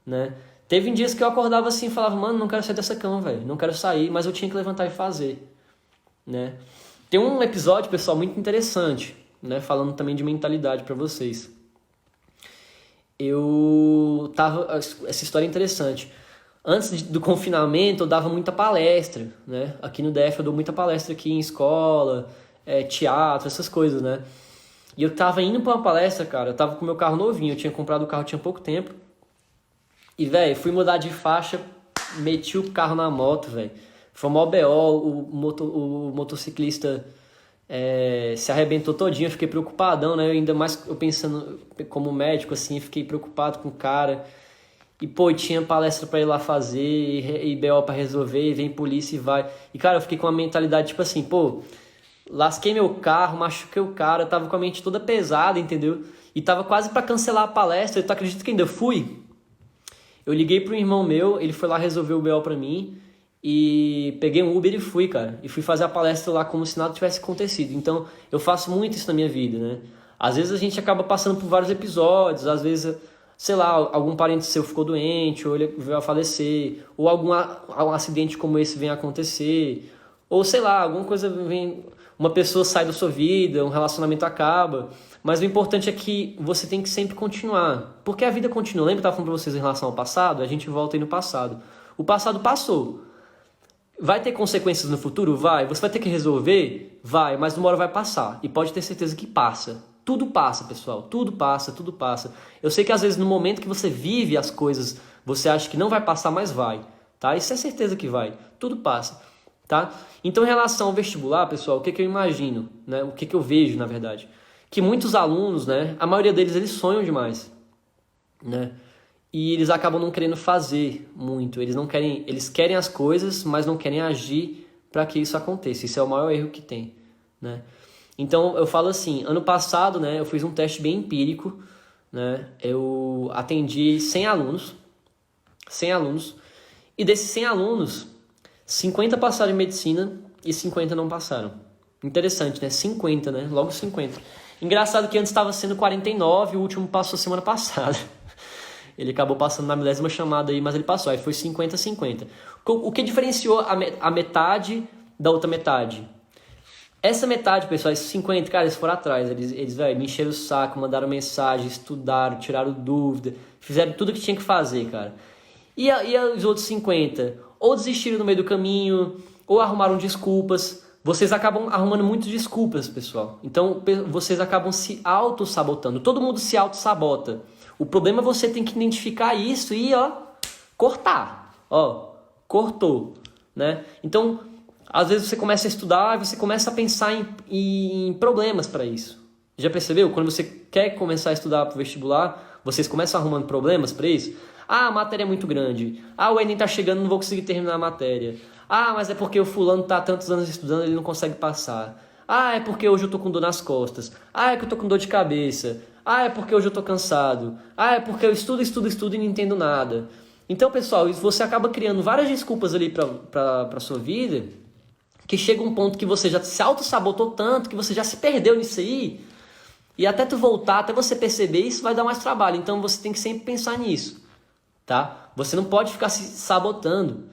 né? Teve dias que eu acordava assim e falava, mano, não quero sair dessa cama, velho. Não quero sair, mas eu tinha que levantar e fazer, né? Tem um episódio, pessoal, muito interessante, né? Falando também de mentalidade pra vocês. Essa história é interessante. Antes do confinamento, eu dava muita palestra, né? Aqui no DF eu dou muita palestra aqui em escola, teatro, essas coisas, né? E eu tava indo pra uma palestra, cara, eu tava com meu carro novinho, eu tinha comprado o carro tinha pouco tempo. E, velho, fui mudar de faixa, meti o carro na moto, velho. Foi mó BO, o motociclista se arrebentou todinho, eu fiquei preocupadão, né? Ainda mais eu pensando como médico, assim, fiquei preocupado com o cara. E, pô, tinha palestra pra ir lá fazer, e BO pra resolver, e vem polícia e vai. E, cara, eu fiquei com uma mentalidade, tipo assim, pô, lasquei meu carro, machuquei o cara, tava com a mente toda pesada, entendeu? E tava quase pra cancelar a palestra, e tu acredita que ainda fui? Eu liguei pro irmão meu, ele foi lá resolver o BO pra mim, e peguei um Uber e fui, cara. E fui fazer a palestra lá como se nada tivesse acontecido. Então, eu faço muito isso na minha vida, né? Às vezes a gente acaba passando por vários episódios, às vezes, sei lá, algum parente seu ficou doente, ou ele veio a falecer, ou algum acidente como esse vem a acontecer, ou sei lá, alguma coisa vem, uma pessoa sai da sua vida, um relacionamento acaba. Mas o importante é que você tem que sempre continuar, porque a vida continua. Lembra que eu estava falando para vocês em relação ao passado? A gente volta aí no passado. O passado passou. Vai ter consequências no futuro? Vai. Você vai ter que resolver? Vai, mas uma hora vai passar. E pode ter certeza que passa. Tudo passa, pessoal. Tudo passa, tudo passa. Eu sei que às vezes no momento que você vive as coisas, você acha que não vai passar, mas vai. Tá? Isso é certeza que vai. Tudo passa. Tá? Então, em relação ao vestibular, pessoal, o que eu imagino? Né? O que eu vejo, na verdade? Que muitos alunos, né? A maioria deles, eles sonham demais. Né? E eles acabam não querendo fazer muito. Eles querem as coisas, mas não querem agir para que isso aconteça. Isso é o maior erro que tem, né? Então eu falo assim, ano passado, né, eu fiz um teste bem empírico, né? Eu atendi 100 alunos, e desses 100 alunos, 50 passaram em medicina e 50 não passaram. Interessante, né? 50, né? Logo 50. Engraçado que antes estava sendo 49 e o último passou semana passada. Ele acabou passando na 10ª chamada aí, mas ele passou. Aí foi 50-50. O que diferenciou a metade da outra metade? Essa metade, pessoal, esses 50, cara, eles foram atrás. Eles me encheram o saco, mandaram mensagem, estudaram, tiraram dúvida, fizeram tudo o que tinha que fazer, cara. E os outros 50? Ou desistiram no meio do caminho, ou arrumaram desculpas. Vocês acabam arrumando muitas desculpas, pessoal. Então, vocês acabam se auto-sabotando. Todo mundo se auto-sabota. O problema é você tem que identificar isso e, cortar. Cortou, né? Então, às vezes você começa a estudar e você começa a pensar em problemas para isso. Já percebeu? Quando você quer começar a estudar para o vestibular, vocês começam arrumando problemas para isso? Ah, a matéria é muito grande. Ah, o Enem tá chegando, não vou conseguir terminar a matéria. Ah, mas é porque o fulano tá há tantos anos estudando, ele não consegue passar. Ah, é porque hoje eu tô com dor nas costas. Ah, é que eu tô com dor de cabeça. Ah, é porque hoje eu tô cansado. Ah, é porque eu estudo e não entendo nada. Então, pessoal, você acaba criando várias desculpas ali pra sua vida, que chega um ponto que você já se auto-sabotou tanto, que você já se perdeu nisso aí, e até tu voltar, até você perceber, isso vai dar mais trabalho. Então, você tem que sempre pensar nisso, tá? Você não pode ficar se sabotando,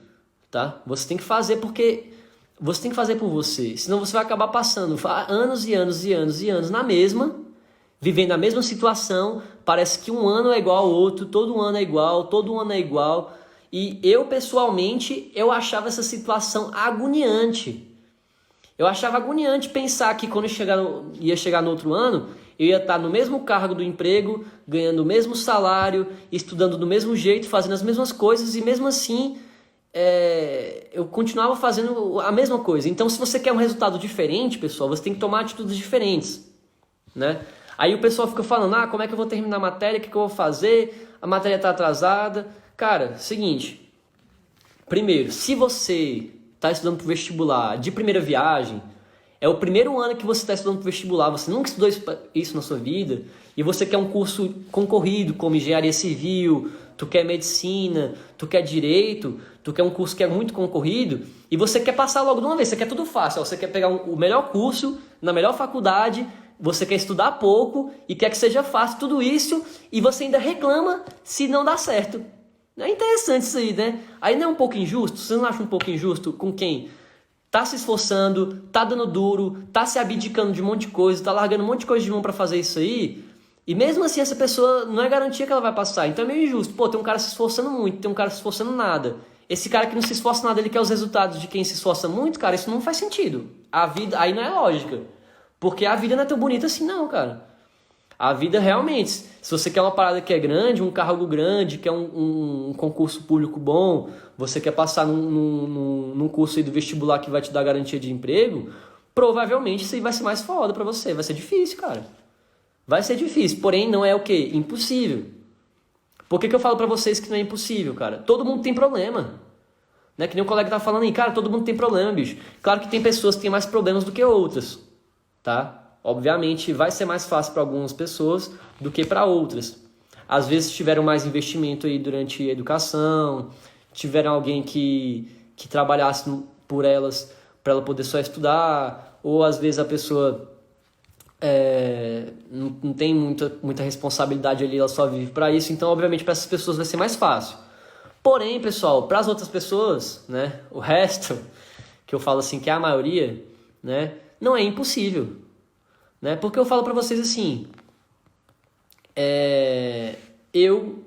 tá? Você tem que fazer porque... Você tem que fazer por você, senão você vai acabar passando anos e anos e anos e anos na mesma, vivendo a mesma situação, parece que um ano é igual ao outro, todo ano é igual, todo ano é igual. E eu, pessoalmente, eu achava essa situação agoniante. Eu achava agoniante pensar que quando ia chegar no outro ano, eu ia estar no mesmo cargo do emprego, ganhando o mesmo salário, estudando do mesmo jeito, fazendo as mesmas coisas e mesmo assim... eu continuava fazendo a mesma coisa. Então, se você quer um resultado diferente, pessoal, você tem que tomar atitudes diferentes, né? Aí o pessoal fica falando, como é que eu vou terminar a matéria, o que eu vou fazer, a matéria está atrasada. Cara, seguinte, primeiro, se você está estudando para o vestibular de primeira viagem, é o primeiro ano que você está estudando para o vestibular, você nunca estudou isso na sua vida, e você quer um curso concorrido, como engenharia civil, tu quer medicina, tu quer direito, tu quer um curso que é muito concorrido, e você quer passar logo de uma vez, você quer tudo fácil, você quer pegar o melhor curso, na melhor faculdade, você quer estudar pouco, e quer que seja fácil tudo isso, e você ainda reclama se não dá certo. É interessante isso aí, né? Aí não é um pouco injusto? Você não acha um pouco injusto com quem tá se esforçando, tá dando duro, tá se abdicando de um monte de coisa, tá largando um monte de coisa de mão pra fazer isso aí, e mesmo assim essa pessoa não é garantia que ela vai passar, então é meio injusto. Pô, tem um cara se esforçando muito, tem um cara se esforçando nada. Esse cara que não se esforça nada, ele quer os resultados de quem se esforça muito, cara, isso não faz sentido. A vida, aí não é lógica. Porque a vida não é tão bonita assim não, cara. A vida realmente, se você quer uma parada que é grande, um cargo grande, quer um concurso público bom, você quer passar num curso aí do vestibular que vai te dar garantia de emprego, provavelmente isso aí vai ser mais foda pra você. Vai ser difícil, cara. Vai ser difícil, porém não é o quê? Impossível. Por que eu falo pra vocês que não é impossível, cara? Todo mundo tem problema. Né? Que nem o colega tá falando aí, cara, todo mundo tem problema, bicho. Claro que tem pessoas que têm mais problemas do que outras, tá? Obviamente vai ser mais fácil para algumas pessoas do que para outras. Às vezes tiveram mais investimento aí durante a educação, tiveram alguém que trabalhasse por elas, para ela poder só estudar, ou às vezes a pessoa não tem muita responsabilidade ali, ela só vive para isso, então obviamente para essas pessoas vai ser mais fácil. Porém, pessoal, para as outras pessoas, né, o resto, que eu falo assim que é a maioria, né, não é impossível, né, porque eu falo para vocês assim, eu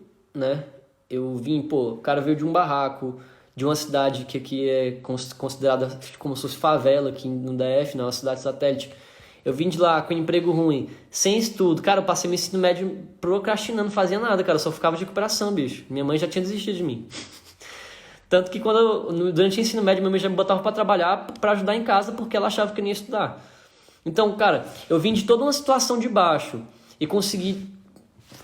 vim, o cara veio de um barraco, de uma cidade que aqui é considerada como se fosse favela aqui no DF, não, uma cidade satélite. Eu vim de lá com emprego ruim, sem estudo. Cara, eu passei meu ensino médio procrastinando, não fazia nada, cara. Eu só ficava de recuperação, bicho. Minha mãe já tinha desistido de mim. Tanto que durante o ensino médio, minha mãe já me botava pra trabalhar, pra ajudar em casa, porque ela achava que eu não ia estudar. Então, cara, eu vim de toda uma situação de baixo e consegui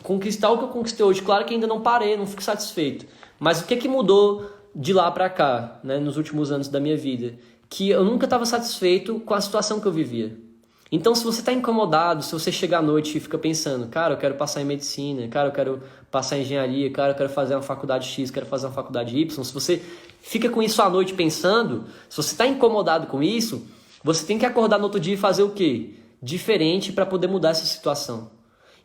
conquistar o que eu conquistei hoje. Claro que ainda não parei, não fico satisfeito. Mas o que mudou de lá pra cá, né, nos últimos anos da minha vida? Que eu nunca estava satisfeito com a situação que eu vivia. Então, se você está incomodado, se você chega à noite e fica pensando, cara, eu quero passar em medicina, cara, eu quero passar em engenharia, cara, eu quero fazer uma faculdade X, quero fazer uma faculdade Y, se você fica com isso à noite pensando, se você está incomodado com isso, você tem que acordar no outro dia e fazer o quê? Diferente para poder mudar essa situação.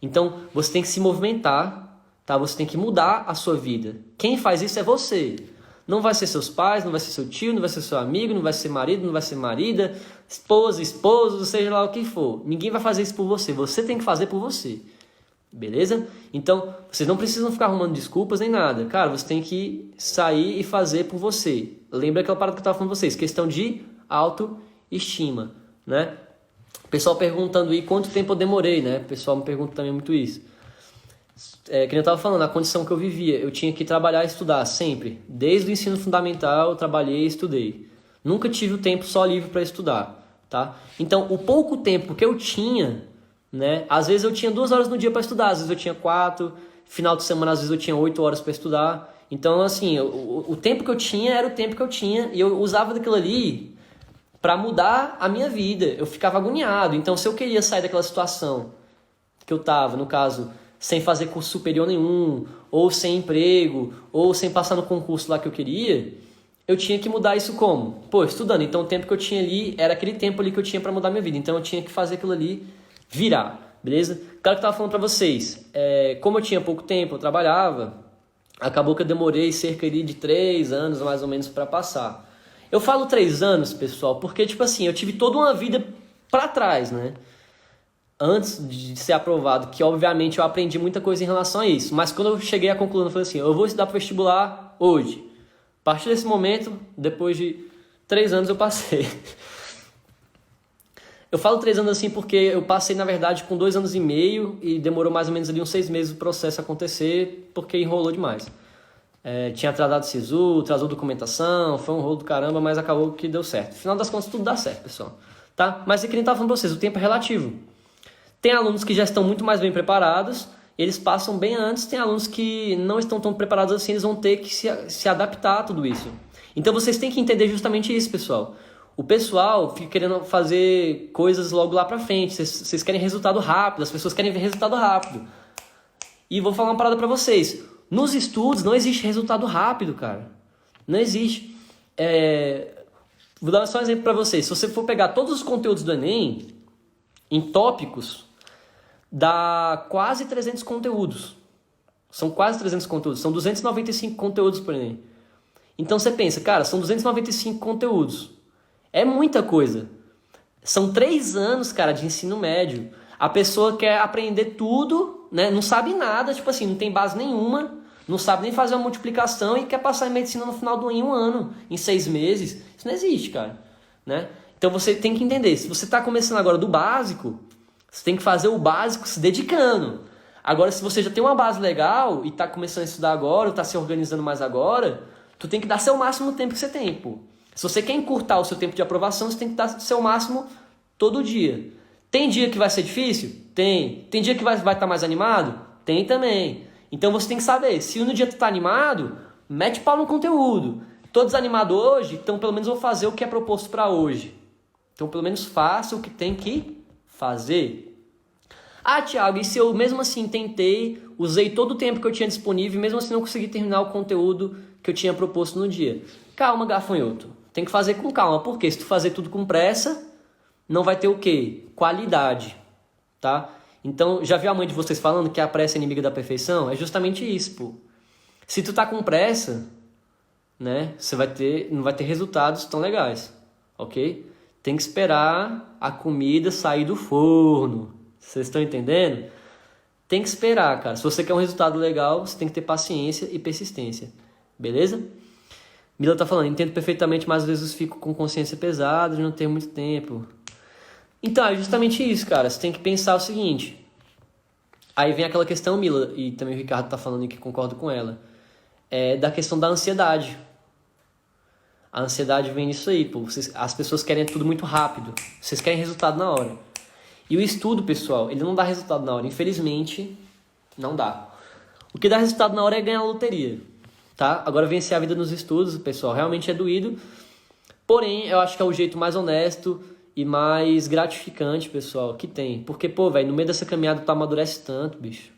Então, você tem que se movimentar, tá? Você tem que mudar a sua vida. Quem faz isso é você. Não vai ser seus pais, não vai ser seu tio, não vai ser seu amigo, não vai ser marido, não vai ser marida, esposa, esposo, seja lá o que for. Ninguém vai fazer isso por você. Você tem que fazer por você. Beleza? Então, vocês não precisam ficar arrumando desculpas nem nada. Cara, você tem que sair e fazer por você. Lembra aquela parada que eu estava falando com vocês. Questão de autoestima, né? O pessoal perguntando aí quanto tempo eu demorei, né? O pessoal me pergunta também muito isso. Que eu estava falando, a condição que eu vivia, eu tinha que trabalhar e estudar sempre. Desde o ensino fundamental eu trabalhei e estudei. Nunca tive o tempo só livre para estudar, tá? Então, o pouco tempo que eu tinha, né? Às vezes eu tinha 2 horas no dia para estudar, às vezes eu tinha 4, final de semana às vezes eu tinha 8 horas para estudar. Então, assim, o tempo que eu tinha era o tempo que eu tinha e eu usava daquilo ali para mudar a minha vida. Eu ficava agoniado. Então, se eu queria sair daquela situação que eu tava, no caso, sem fazer curso superior nenhum, ou sem emprego, ou sem passar no concurso lá que eu queria, eu tinha que mudar isso como? Estudando. Então o tempo que eu tinha ali, era aquele tempo ali que eu tinha para mudar minha vida. Então eu tinha que fazer aquilo ali virar, beleza? Claro que eu tava falando para vocês, como eu tinha pouco tempo, eu trabalhava, acabou que eu demorei cerca de 3 anos, mais ou menos, para passar. Eu falo 3 anos, pessoal, porque, tipo assim, eu tive toda uma vida para trás, né? Antes de ser aprovado, que obviamente eu aprendi muita coisa em relação a isso. Mas quando eu cheguei à conclusão, eu falei assim, eu vou estudar para vestibular hoje. A partir desse momento, depois de 3 anos eu passei. Eu falo 3 anos assim porque eu passei, na verdade, com 2 anos e meio e demorou mais ou menos ali uns 6 meses o processo acontecer, porque enrolou demais. Tinha atrasado SISU, atrasou documentação, foi um rolo do caramba, mas acabou que deu certo. No final das contas, tudo dá certo, pessoal. Tá? Mas é que nem estava falando para vocês, o tempo é relativo. Tem alunos que já estão muito mais bem preparados, eles passam bem antes. Tem alunos que não estão tão preparados assim, eles vão ter que se adaptar a tudo isso. Então vocês têm que entender justamente isso, pessoal. O pessoal fica querendo fazer coisas logo lá pra frente. Vocês querem resultado rápido, as pessoas querem ver resultado rápido. E vou falar uma parada pra vocês. Nos estudos não existe resultado rápido, cara. Não existe. Vou dar só um exemplo pra vocês. Se você for pegar todos os conteúdos do Enem, em tópicos, dá quase 300 conteúdos. São quase 300 conteúdos. São 295 conteúdos por Enem. Então você pensa, cara, são 295 conteúdos. É muita coisa. São 3 anos, cara, de ensino médio. A pessoa quer aprender tudo, né? Não sabe nada, tipo assim, não tem base nenhuma, não sabe nem fazer uma multiplicação e quer passar em medicina no final do ano, em 1 ano, em 6 meses. Isso não existe, cara, né? Então você tem que entender, se você está começando agora do básico, você tem que fazer o básico se dedicando. Agora, se você já tem uma base legal e está começando a estudar agora, ou está se organizando mais agora, tu tem que dar seu máximo no tempo que você tem, pô. Se você quer encurtar o seu tempo de aprovação, você tem que dar seu máximo todo dia. Tem dia que vai ser difícil? Tem. Tem dia que vai estar mais animado? Tem também. Então você tem que saber, se no dia tu tá animado, mete pau no conteúdo. Tô desanimado hoje, então pelo menos vou fazer o que é proposto para hoje. Então pelo menos faça o que tem que fazer. Ah, Thiago, e se eu mesmo assim tentei, usei todo o tempo que eu tinha disponível e mesmo assim não consegui terminar o conteúdo que eu tinha proposto no dia? Calma, gafanhoto. Tem que fazer com calma, porque se tu fazer tudo com pressa, não vai ter o quê? Qualidade, tá? Então, já viu a mãe de vocês falando que a pressa é inimiga da perfeição? É justamente isso, pô. Se tu tá com pressa, né, não vai ter resultados tão legais, ok? Tem que esperar a comida sair do forno. Vocês estão entendendo? Tem que esperar, cara. Se você quer um resultado legal, você tem que ter paciência e persistência. Beleza? Mila tá falando, entendo perfeitamente, mas às vezes fico com consciência pesada de não ter muito tempo. Então, é justamente isso, cara. Você tem que pensar o seguinte. Aí vem aquela questão, Mila, e também o Ricardo tá falando e que concordo com ela, da questão da ansiedade. A ansiedade vem nisso aí, pô. As pessoas querem tudo muito rápido. Vocês querem resultado na hora. E o estudo, pessoal, ele não dá resultado na hora. Infelizmente, não dá. O que dá resultado na hora é ganhar a loteria, tá? Agora, vencer a vida nos estudos, pessoal, realmente é doído. Porém, eu acho que é o jeito mais honesto e mais gratificante, pessoal, que tem. Porque, pô, velho, no meio dessa caminhada tu amadurece tanto, bicho.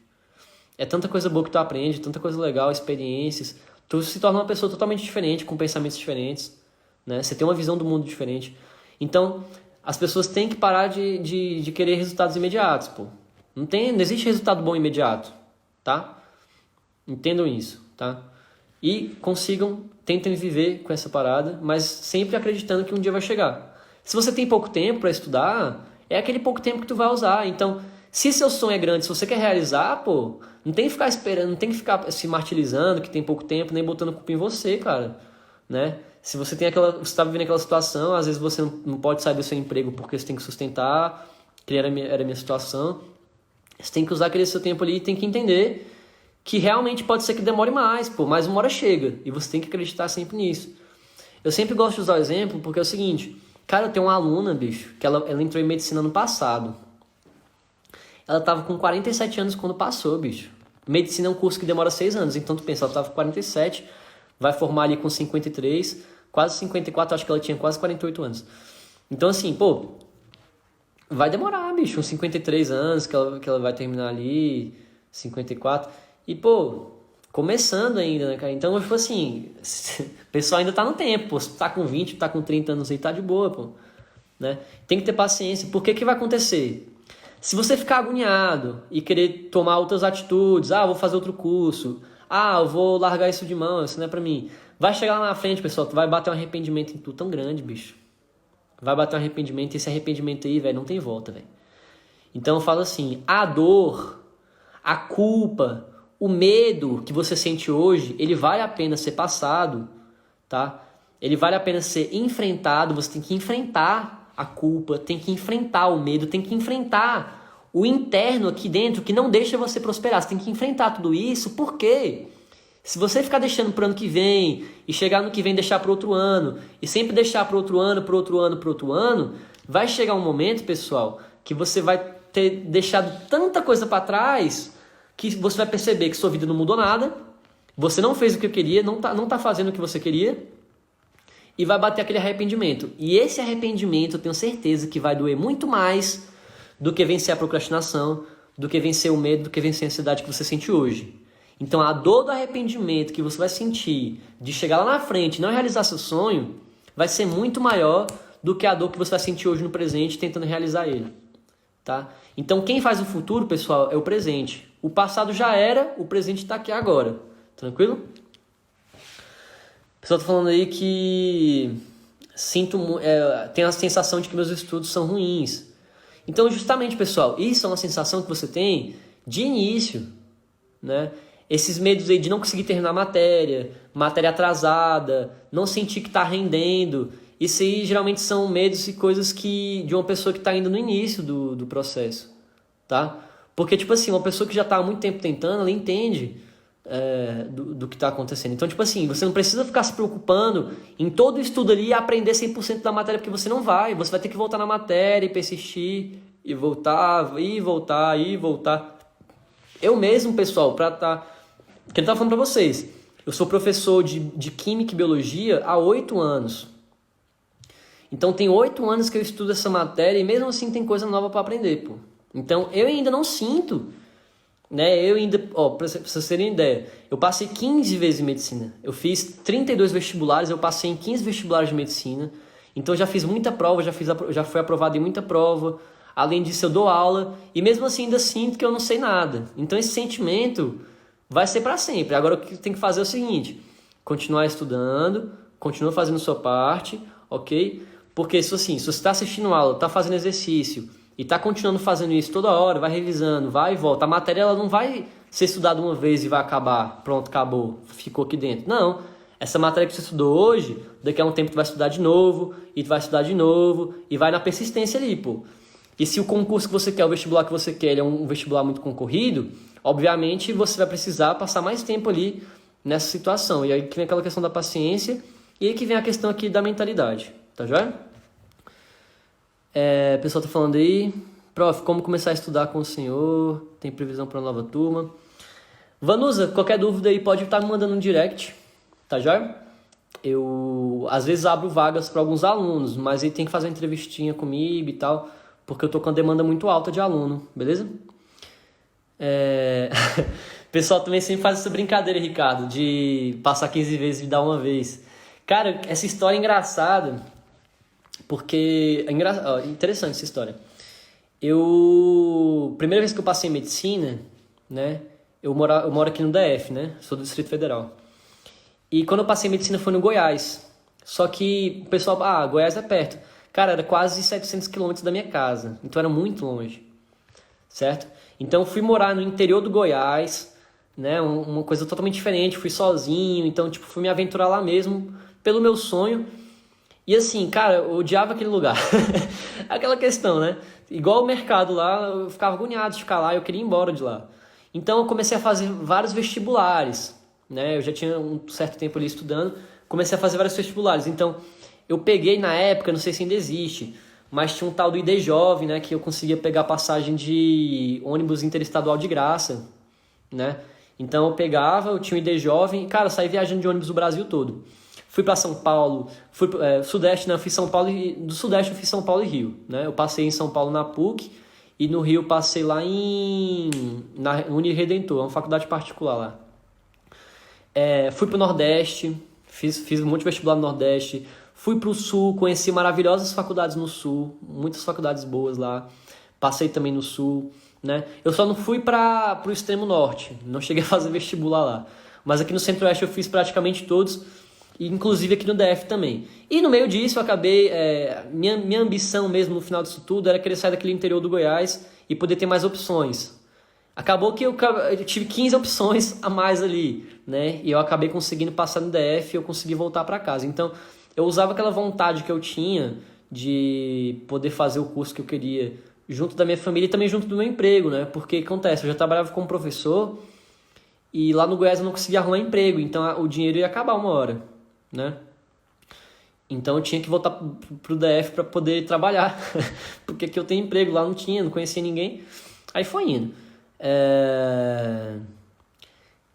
É tanta coisa boa que tu aprende, tanta coisa legal, experiências. Tu se torna uma pessoa totalmente diferente, com pensamentos diferentes, né? Você tem uma visão do mundo diferente. Então, as pessoas têm que parar de querer resultados imediatos, pô. Não existe resultado bom imediato, tá? Entendam isso, tá? E tentem viver com essa parada, mas sempre acreditando que um dia vai chegar. Se você tem pouco tempo para estudar, é aquele pouco tempo que tu vai usar. Então, se seu sonho é grande, se você quer realizar, pô, não tem que ficar esperando, não tem que ficar se martirizando que tem pouco tempo, nem botando culpa em você, cara, né? Se você tem você está vivendo aquela situação, às vezes você não pode sair do seu emprego porque você tem que sustentar, que era a minha situação. Você tem que usar aquele seu tempo ali e tem que entender que realmente pode ser que demore mais, pô, mas uma hora chega e você tem que acreditar sempre nisso. Eu sempre gosto de usar o exemplo porque é o seguinte, cara, eu tenho uma aluna, bicho, que ela entrou em medicina no passado. Ela tava com 47 anos quando passou, bicho. Medicina é um curso que demora 6 anos, então tu pensa, ela tava com 47, vai formar ali com 53, quase 54, acho que ela tinha quase 48 anos. Então assim, pô, vai demorar, bicho, uns 53 anos que ela vai terminar ali, 54. E, pô, começando ainda, né, cara? Então, tipo assim, o pessoal ainda tá no tempo, pô. Se tu tá com 20, tá com 30 anos aí, tá de boa, pô. Né? Tem que ter paciência. Por que vai acontecer? Se você ficar agoniado e querer tomar outras atitudes, vou fazer outro curso, eu vou largar isso de mão, isso não é pra mim. Vai chegar lá na frente, pessoal, tu vai bater um arrependimento em tu tão grande, bicho. Vai bater um arrependimento e esse arrependimento aí, velho, não tem volta, velho. Então eu falo assim, a dor, a culpa, o medo que você sente hoje, ele vale a pena ser passado, tá? Ele vale a pena ser enfrentado, você tem que enfrentar a culpa, tem que enfrentar o medo, tem que enfrentar o interno aqui dentro que não deixa você prosperar. Você tem que enfrentar tudo isso, porque se você ficar deixando para o ano que vem e chegar no que vem deixar para outro ano e sempre deixar para outro ano, para outro ano, para outro ano, vai chegar um momento, pessoal, que você vai ter deixado tanta coisa para trás que você vai perceber que sua vida não mudou nada, você não fez o que eu queria, não tá fazendo o que você queria, e vai bater aquele arrependimento. E esse arrependimento eu tenho certeza que vai doer muito mais do que vencer a procrastinação, do que vencer o medo, do que vencer a ansiedade que você sente hoje. Então a dor do arrependimento que você vai sentir de chegar lá na frente e não realizar seu sonho vai ser muito maior do que a dor que você vai sentir hoje no presente tentando realizar ele. Tá? Então quem faz o futuro, pessoal, é o presente. O passado já era, o presente está aqui agora. Tranquilo? O pessoal tá falando aí que tem a sensação de que meus estudos são ruins. Então, justamente, pessoal, isso é uma sensação que você tem de início, né? Esses medos aí de não conseguir terminar a matéria atrasada, não sentir que está rendendo. Isso aí geralmente são medos e coisas de uma pessoa que está ainda no início do processo, tá? Porque, tipo assim, uma pessoa que já está há muito tempo tentando, ela entende do que está acontecendo. Então, tipo assim, você não precisa ficar se preocupando em todo o estudo ali e aprender 100% da matéria, porque você não vai. Você vai ter que voltar na matéria e persistir, e voltar, e voltar, e voltar. Eu mesmo, pessoal, para estar que eu tava falando pra vocês. Eu sou professor de Química e Biologia há 8 anos. Então tem 8 anos que eu estudo essa matéria e mesmo assim tem coisa nova para aprender, pô. Então eu ainda não sinto, né? Eu ainda, ó, pra vocês terem ideia, eu passei 15 vezes em medicina. Eu fiz 32 vestibulares, eu passei em 15 vestibulares de medicina. Então eu já fiz muita prova, já fui aprovado em muita prova. Além disso eu dou aula e mesmo assim ainda sinto que eu não sei nada. Então esse sentimento vai ser para sempre. Agora o que tem que fazer é o seguinte: continuar estudando, continua fazendo sua parte, ok? Porque se você está assistindo aula, está fazendo exercício e está continuando fazendo isso toda hora, vai revisando, vai e volta. A matéria ela não vai ser estudada uma vez e vai acabar. Pronto, acabou, ficou aqui dentro. Não. Essa matéria que você estudou hoje, daqui a um tempo tu vai estudar de novo, e tu vai estudar de novo, e vai na persistência ali, pô. E se o concurso que você quer, o vestibular que você quer, ele é um vestibular muito concorrido, obviamente você vai precisar passar mais tempo ali nessa situação. E aí que vem aquela questão da paciência, e aí que vem a questão aqui da mentalidade. Tá joia? O pessoal tá falando aí. Prof, como começar a estudar com o senhor? Tem previsão para uma nova turma? Vanusa, qualquer dúvida aí pode estar me mandando um direct. Tá joia? Eu às vezes abro vagas para alguns alunos, mas aí tem que fazer uma entrevistinha comigo e tal, porque eu tô com uma demanda muito alta de aluno, beleza? O pessoal também sempre faz essa brincadeira, Ricardo, de passar 15 vezes e dar uma vez. Cara, essa história é engraçada. Porque interessante essa história. Primeira vez que eu passei em medicina, né? Eu moro aqui no DF, né? Sou do Distrito Federal. E quando eu passei em medicina foi no Goiás. Só que o pessoal, Goiás é perto. Cara, era quase 700 quilômetros da minha casa. Então era muito longe. Certo? Então eu fui morar no interior do Goiás, né? Uma coisa totalmente diferente. Fui sozinho, então tipo, fui me aventurar lá mesmo pelo meu sonho. E assim, cara, eu odiava aquele lugar. Aquela questão, né? Igual o mercado lá, eu ficava agoniado de ficar lá, eu queria ir embora de lá. Então eu comecei a fazer vários vestibulares, né? Eu já tinha um certo tempo ali estudando, comecei a fazer vários vestibulares. Então eu peguei na época, não sei se ainda existe, mas tinha um tal do ID Jovem, né? Que eu conseguia pegar passagem de ônibus interestadual de graça, né? Então eu pegava, eu tinha um ID Jovem, cara, eu saí viajando de ônibus o Brasil todo. Fui para São Paulo, fui Sudeste, né? Eu fiz São Paulo do Sudeste eu fiz São Paulo e Rio, né? Eu passei em São Paulo na PUC e no Rio passei lá na Uniredentor, uma faculdade particular lá. Fui pro Nordeste, fiz um monte de vestibular no Nordeste. Fui pro Sul, conheci maravilhosas faculdades no Sul, muitas faculdades boas lá. Passei também no Sul, né? Eu só não fui pro extremo norte, não cheguei a fazer vestibular lá. Mas aqui no Centro-Oeste eu fiz praticamente todos, inclusive aqui no DF também. E no meio disso eu acabei, minha ambição mesmo no final disso tudo era querer sair daquele interior do Goiás e poder ter mais opções. Acabou que eu tive 15 opções a mais ali, né? E eu acabei conseguindo passar no DF e eu consegui voltar para casa. Então eu usava aquela vontade que eu tinha de poder fazer o curso que eu queria junto da minha família e também junto do meu emprego, né? Porque acontece, eu já trabalhava como professor e lá no Goiás eu não conseguia arrumar emprego, então o dinheiro ia acabar uma hora, né? Então eu tinha que voltar pro DF para poder trabalhar, porque aqui eu tenho emprego, lá não tinha, não conhecia ninguém. Aí foi indo.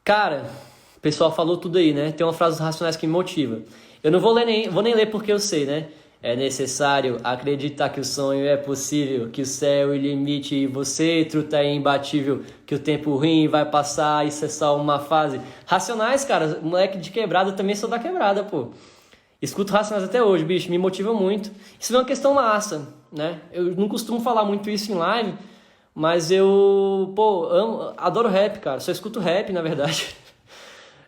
Cara, o pessoal falou tudo aí, né? Tem uma frase dos Racionais que me motiva. Eu não vou nem ler porque eu sei, né? É necessário acreditar que o sonho é possível, que o céu é o limite e você, truta, é imbatível, que o tempo ruim vai passar, isso é só uma fase. Racionais, cara, moleque de quebrada, eu também sou da quebrada, pô. Escuto Racionais até hoje, bicho, me motiva muito. Isso é uma questão massa, né? Eu não costumo falar muito isso em live, mas eu, adoro rap, cara. Só escuto rap, na verdade.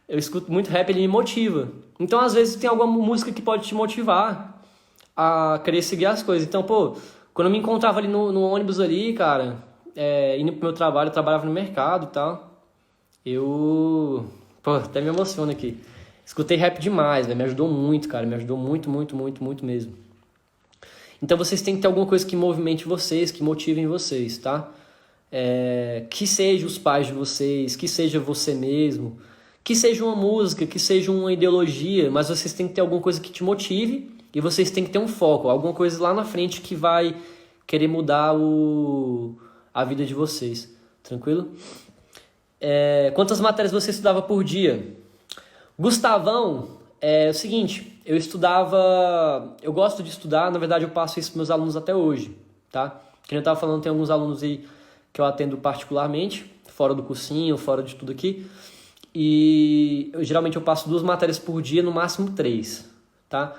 Eu escuto muito rap, ele me motiva. Então, às vezes, tem alguma música que pode te motivar a querer seguir as coisas. Então, quando eu me encontrava ali no ônibus ali, cara, indo pro meu trabalho, eu trabalhava no mercado e tal, até me emociono aqui. Escutei rap demais, né? Me ajudou muito, cara, me ajudou muito, muito, muito, muito mesmo. Então, vocês têm que ter alguma coisa que movimente vocês, que motivem vocês, tá? Que seja os pais de vocês, que seja você mesmo, que seja uma música, que seja uma ideologia, mas vocês têm que ter alguma coisa que te motive e vocês têm que ter um foco, alguma coisa lá na frente que vai querer mudar a vida de vocês. Tranquilo? Quantas matérias você estudava por dia? Gustavão, é o seguinte, eu estudava, eu gosto de estudar, na verdade eu passo isso para meus alunos até hoje, tá? Que eu estava falando, tem alguns alunos aí que eu atendo particularmente, fora do cursinho, fora de tudo aqui, e geralmente eu passo 2 matérias por dia, no máximo 3, tá?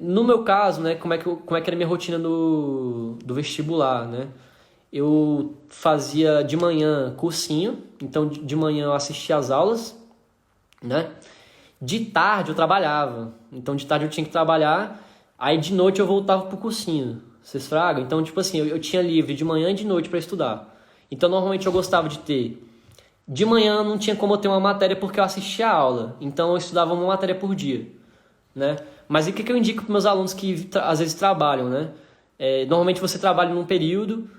No meu caso, né, como é que era a minha rotina do vestibular, né? Eu fazia de manhã cursinho, então de manhã eu assistia às aulas, né? De tarde eu trabalhava, então de tarde eu tinha que trabalhar, aí de noite eu voltava pro cursinho, vocês fragam? Então, tipo assim, eu tinha livre de manhã e de noite para estudar. Então, normalmente eu gostava de ter. De manhã não tinha como eu ter uma matéria porque eu assistia a aula, então eu estudava uma matéria por dia, né? Mas e o que eu indico para meus alunos que às vezes trabalham, né? Normalmente você trabalha num período,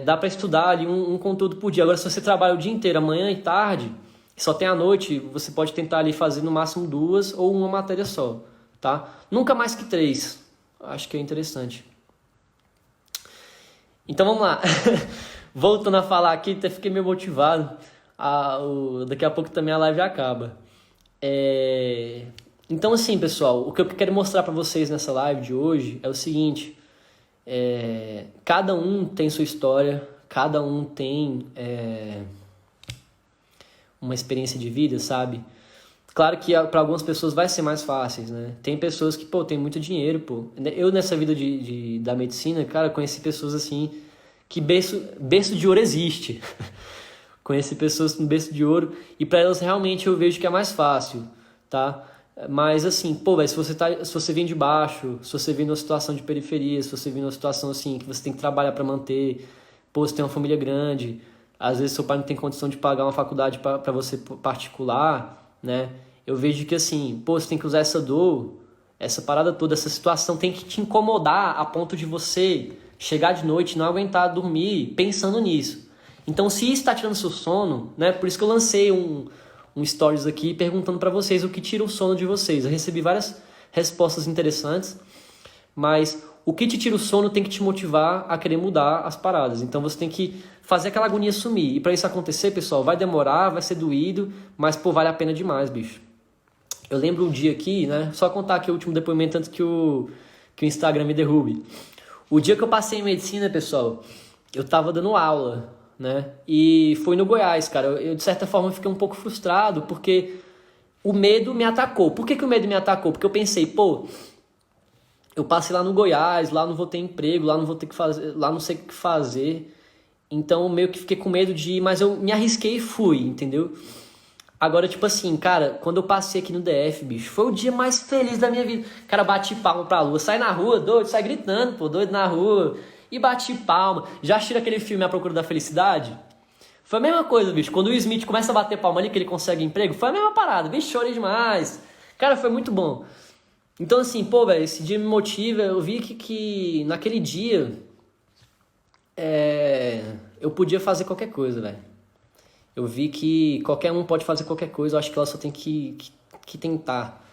dá para estudar ali um conteúdo por dia. Agora, se você trabalha o dia inteiro, amanhã e tarde, só tem a noite, você pode tentar ali fazer no máximo 2 ou uma matéria só, tá? Nunca mais que 3. Acho que é interessante. Então vamos lá. Voltando a falar aqui, até fiquei meio motivado. Daqui a pouco também a live acaba. Então assim, pessoal, o que eu quero mostrar para vocês nessa live de hoje é o seguinte. Cada um tem sua história, cada um tem uma experiência de vida, sabe? Claro que para algumas pessoas vai ser mais fácil, né? Tem pessoas que, tem muito dinheiro, Eu, nessa vida da medicina, cara, conheci pessoas assim, que berço de ouro existe. Conheci pessoas com berço de ouro e para elas realmente eu vejo que é mais fácil, tá? Mas assim, velho, se você vem de baixo, se você vem numa situação de periferia, se você vem numa situação assim, que você tem que trabalhar para manter, você tem uma família grande, às vezes seu pai não tem condição de pagar uma faculdade para você particular, né? Eu vejo que assim, você tem que usar essa dor, essa parada toda, essa situação tem que te incomodar a ponto de você chegar de noite e não aguentar dormir pensando nisso. Então, se isso está tirando seu sono, né? Por isso que eu lancei um stories aqui perguntando para vocês o que tira o sono de vocês. Eu recebi várias respostas interessantes, mas o que te tira o sono tem que te motivar a querer mudar as paradas. Então você tem que fazer aquela agonia sumir. E para isso acontecer, pessoal, vai demorar, vai ser doído, mas vale a pena demais, bicho. Eu lembro um dia aqui, né? Só contar aqui o último depoimento antes que o Instagram me derrube. O dia que eu passei em medicina, pessoal, eu tava dando aula, né? E foi no Goiás, cara. Eu de certa forma fiquei um pouco frustrado porque o medo me atacou. Por que o medo me atacou? Porque eu pensei, eu passei lá no Goiás, lá não vou ter emprego, lá não vou ter que fazer, lá não sei o que fazer. Então eu meio que fiquei com medo de ir, mas eu me arrisquei e fui, entendeu? Agora, tipo assim, cara, quando eu passei aqui no DF, bicho, foi o dia mais feliz da minha vida. Cara, bati palma pra lua, sai na rua, doido, sai gritando, doido na rua. E bati palma. Já assistiu aquele filme A Procura da Felicidade? Foi a mesma coisa, bicho. Quando o Will Smith começa a bater palma ali, que ele consegue emprego, foi a mesma parada. Bicho, chorei demais. Cara, foi muito bom. Então, assim, velho, esse dia me motiva. Eu vi que naquele dia eu podia fazer qualquer coisa, velho. Eu vi que qualquer um pode fazer qualquer coisa. Eu acho que ela só tem que tentar.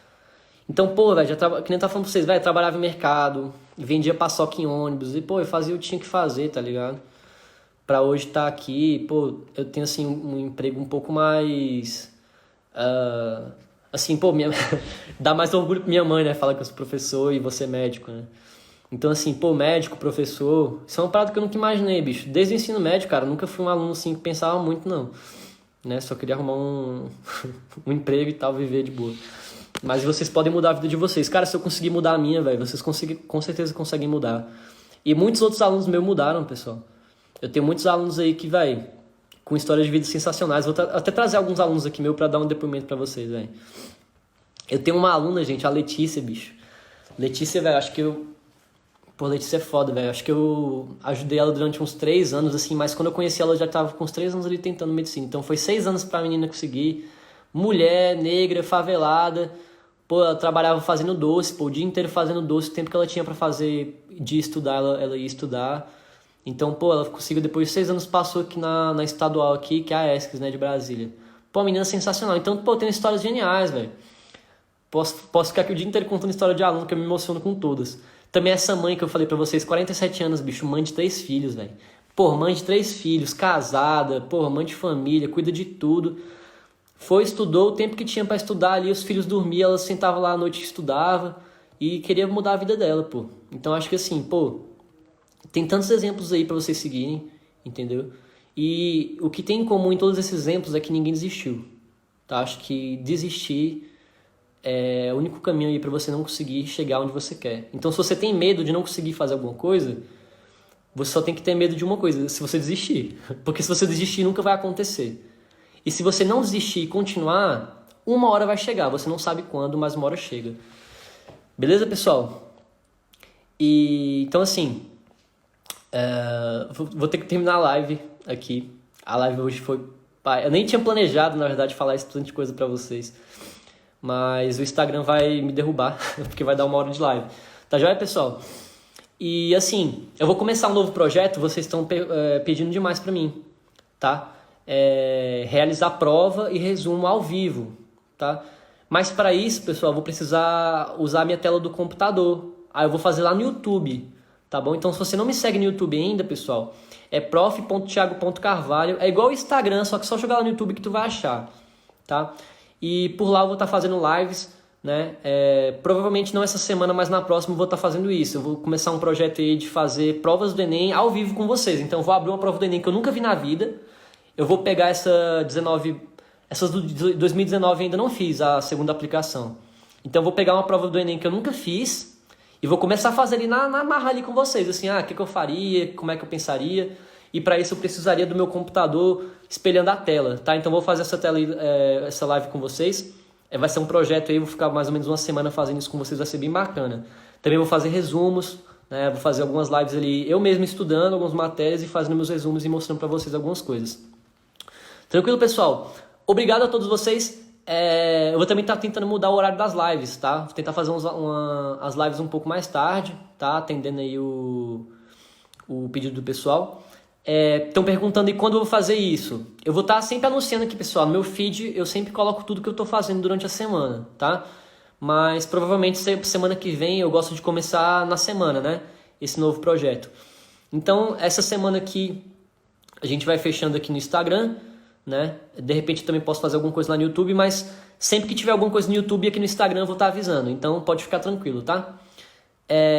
Então, velho, que nem eu tava falando pra vocês, velho, eu trabalhava em mercado, vendia paçoca em ônibus, e, eu fazia o que tinha que fazer, tá ligado? Pra hoje estar aqui, eu tenho, assim, um emprego um pouco mais... assim, dá mais orgulho pra minha mãe, né? Fala que eu sou professor e você é médico, né? Então, assim, médico, professor, isso é uma parada que eu nunca imaginei, bicho. Desde o ensino médio, cara, eu nunca fui um aluno, assim, que pensava muito, não. Né? Só queria arrumar um um emprego e tal, viver de boa. Mas vocês podem mudar a vida de vocês. Cara, se eu conseguir mudar a minha, velho, vocês com certeza conseguem mudar. E muitos outros alunos meus mudaram, pessoal. Eu tenho muitos alunos aí que, velho, com histórias de vida sensacionais. Vou até trazer alguns alunos aqui meu pra dar um depoimento pra vocês, velho. Eu tenho uma aluna, gente, a Letícia, bicho. Letícia, velho, acho que eu... Letícia é foda, velho. Acho que eu ajudei ela durante uns 3 anos, assim, mas quando eu conheci ela, eu já tava com uns 3 anos ali tentando medicina. Então foi 6 anos pra menina conseguir. Mulher, negra, favelada. Ela trabalhava fazendo doce, o dia inteiro fazendo doce. O tempo que ela tinha pra fazer de estudar, ela ia estudar. Então, ela conseguiu, depois de 6 anos, passou aqui na estadual aqui, que é a ESCS, né, de Brasília. A menina sensacional. Então, tem histórias geniais, velho. Posso ficar aqui o dia inteiro contando história de aluno, que eu me emociono com todas. Também essa mãe que eu falei pra vocês, 47 anos, bicho, mãe de 3 filhos, velho. Pô, mãe de 3 filhos, casada, pô, mãe de família, cuida de tudo. Foi, estudou o tempo que tinha pra estudar ali, os filhos dormiam, ela sentava lá à noite e estudava e queria mudar a vida dela, pô. Então acho que assim, pô, tem tantos exemplos aí pra vocês seguirem, entendeu? E o que tem em comum em todos esses exemplos é que ninguém desistiu, tá? Acho que desistir é o único caminho aí pra você não conseguir chegar onde você quer. Então se você tem medo de não conseguir fazer alguma coisa, você só tem que ter medo de uma coisa, se você desistir. Porque se você desistir, nunca vai acontecer. E se você não desistir e continuar, uma hora vai chegar. Você não sabe quando, mas uma hora chega. Beleza, pessoal? Então assim, vou ter que terminar a live aqui. A live hoje foi... Eu nem tinha planejado, na verdade, falar esse tanto de coisa pra vocês. Mas o Instagram vai me derrubar, porque vai dar 1 hora de live. Tá joia, pessoal? E assim, eu vou começar um novo projeto, vocês estão pedindo demais pra mim, tá? Realizar prova e resumo ao vivo, tá? Mas para isso, pessoal, eu vou precisar usar a minha tela do computador. Aí eu vou fazer lá no YouTube, tá bom? Então se você não me segue no YouTube ainda, pessoal, é prof.thiago.carvalho. É igual o Instagram, só que só jogar lá no YouTube que tu vai achar, tá? E por lá eu vou estar fazendo lives, né? Provavelmente não essa semana, mas na próxima eu vou estar fazendo isso. Eu vou começar um projeto aí de fazer provas do Enem ao vivo com vocês. Então eu vou abrir uma prova do Enem que eu nunca vi na vida. Eu vou pegar essas do 2019 ainda não fiz a segunda aplicação. Então eu vou pegar uma prova do Enem que eu nunca fiz e vou começar a fazer ali na marra ali com vocês, assim, o que eu faria, como é que eu pensaria. E para isso eu precisaria do meu computador espelhando a tela, tá? Então eu vou fazer essa live com vocês. Vai ser um projeto aí, vou ficar mais ou menos uma semana fazendo isso com vocês, vai ser bem bacana. Também vou fazer resumos, né? Vou fazer algumas lives ali, eu mesmo estudando algumas matérias e fazendo meus resumos e mostrando para vocês algumas coisas. Tranquilo, pessoal? Obrigado a todos vocês. Eu vou também estar tentando mudar o horário das lives, tá? Vou tentar fazer as lives um pouco mais tarde, tá? Atendendo aí o pedido do pessoal. Estão perguntando e quando eu vou fazer isso. Eu vou estar sempre anunciando aqui, pessoal. No meu feed eu sempre coloco tudo que eu estou fazendo durante a semana, tá? Mas provavelmente semana que vem eu gosto de começar na semana, né? Esse novo projeto. Então, essa semana aqui a gente vai fechando aqui no Instagram, né? De repente também posso fazer alguma coisa lá no YouTube, mas sempre que tiver alguma coisa no YouTube aqui no Instagram eu vou estar avisando. Então pode ficar tranquilo, tá?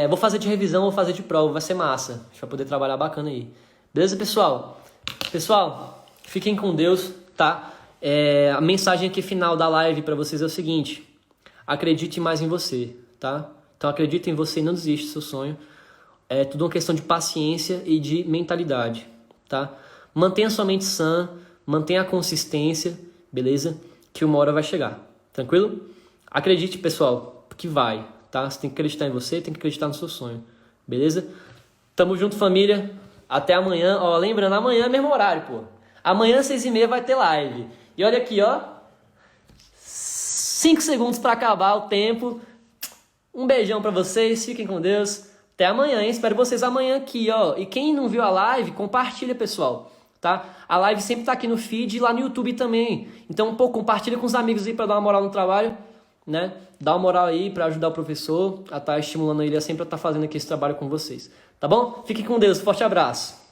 Vou fazer de revisão, vou fazer de prova, vai ser massa. A gente vai poder trabalhar bacana aí. Beleza, pessoal? Pessoal, fiquem com Deus, tá? A mensagem aqui final da live para vocês é o seguinte: acredite mais em você, tá? Então acredite em você e não desiste do seu sonho. É tudo uma questão de paciência e de mentalidade, tá? Mantenha sua mente sã, mantenha a consistência, beleza? Que uma hora vai chegar, tranquilo? Acredite, pessoal, que vai, tá? Você tem que acreditar em você, tem que acreditar no seu sonho, beleza? Tamo junto, família. Até amanhã. Ó, lembrando, amanhã é mesmo horário, pô. Amanhã, 6h30, vai ter live. E olha aqui, ó. 5 segundos pra acabar o tempo. Um beijão pra vocês. Fiquem com Deus. Até amanhã, hein? Espero vocês amanhã aqui, ó. E quem não viu a live, compartilha, pessoal. Tá? A live sempre tá aqui no feed e lá no YouTube também. Então, pô, compartilha com os amigos aí pra dar uma moral no trabalho, né? Dá uma moral aí pra ajudar o professor a estar estimulando ele a sempre estar fazendo aqui esse trabalho com vocês. Tá bom? Fiquem com Deus. Forte abraço.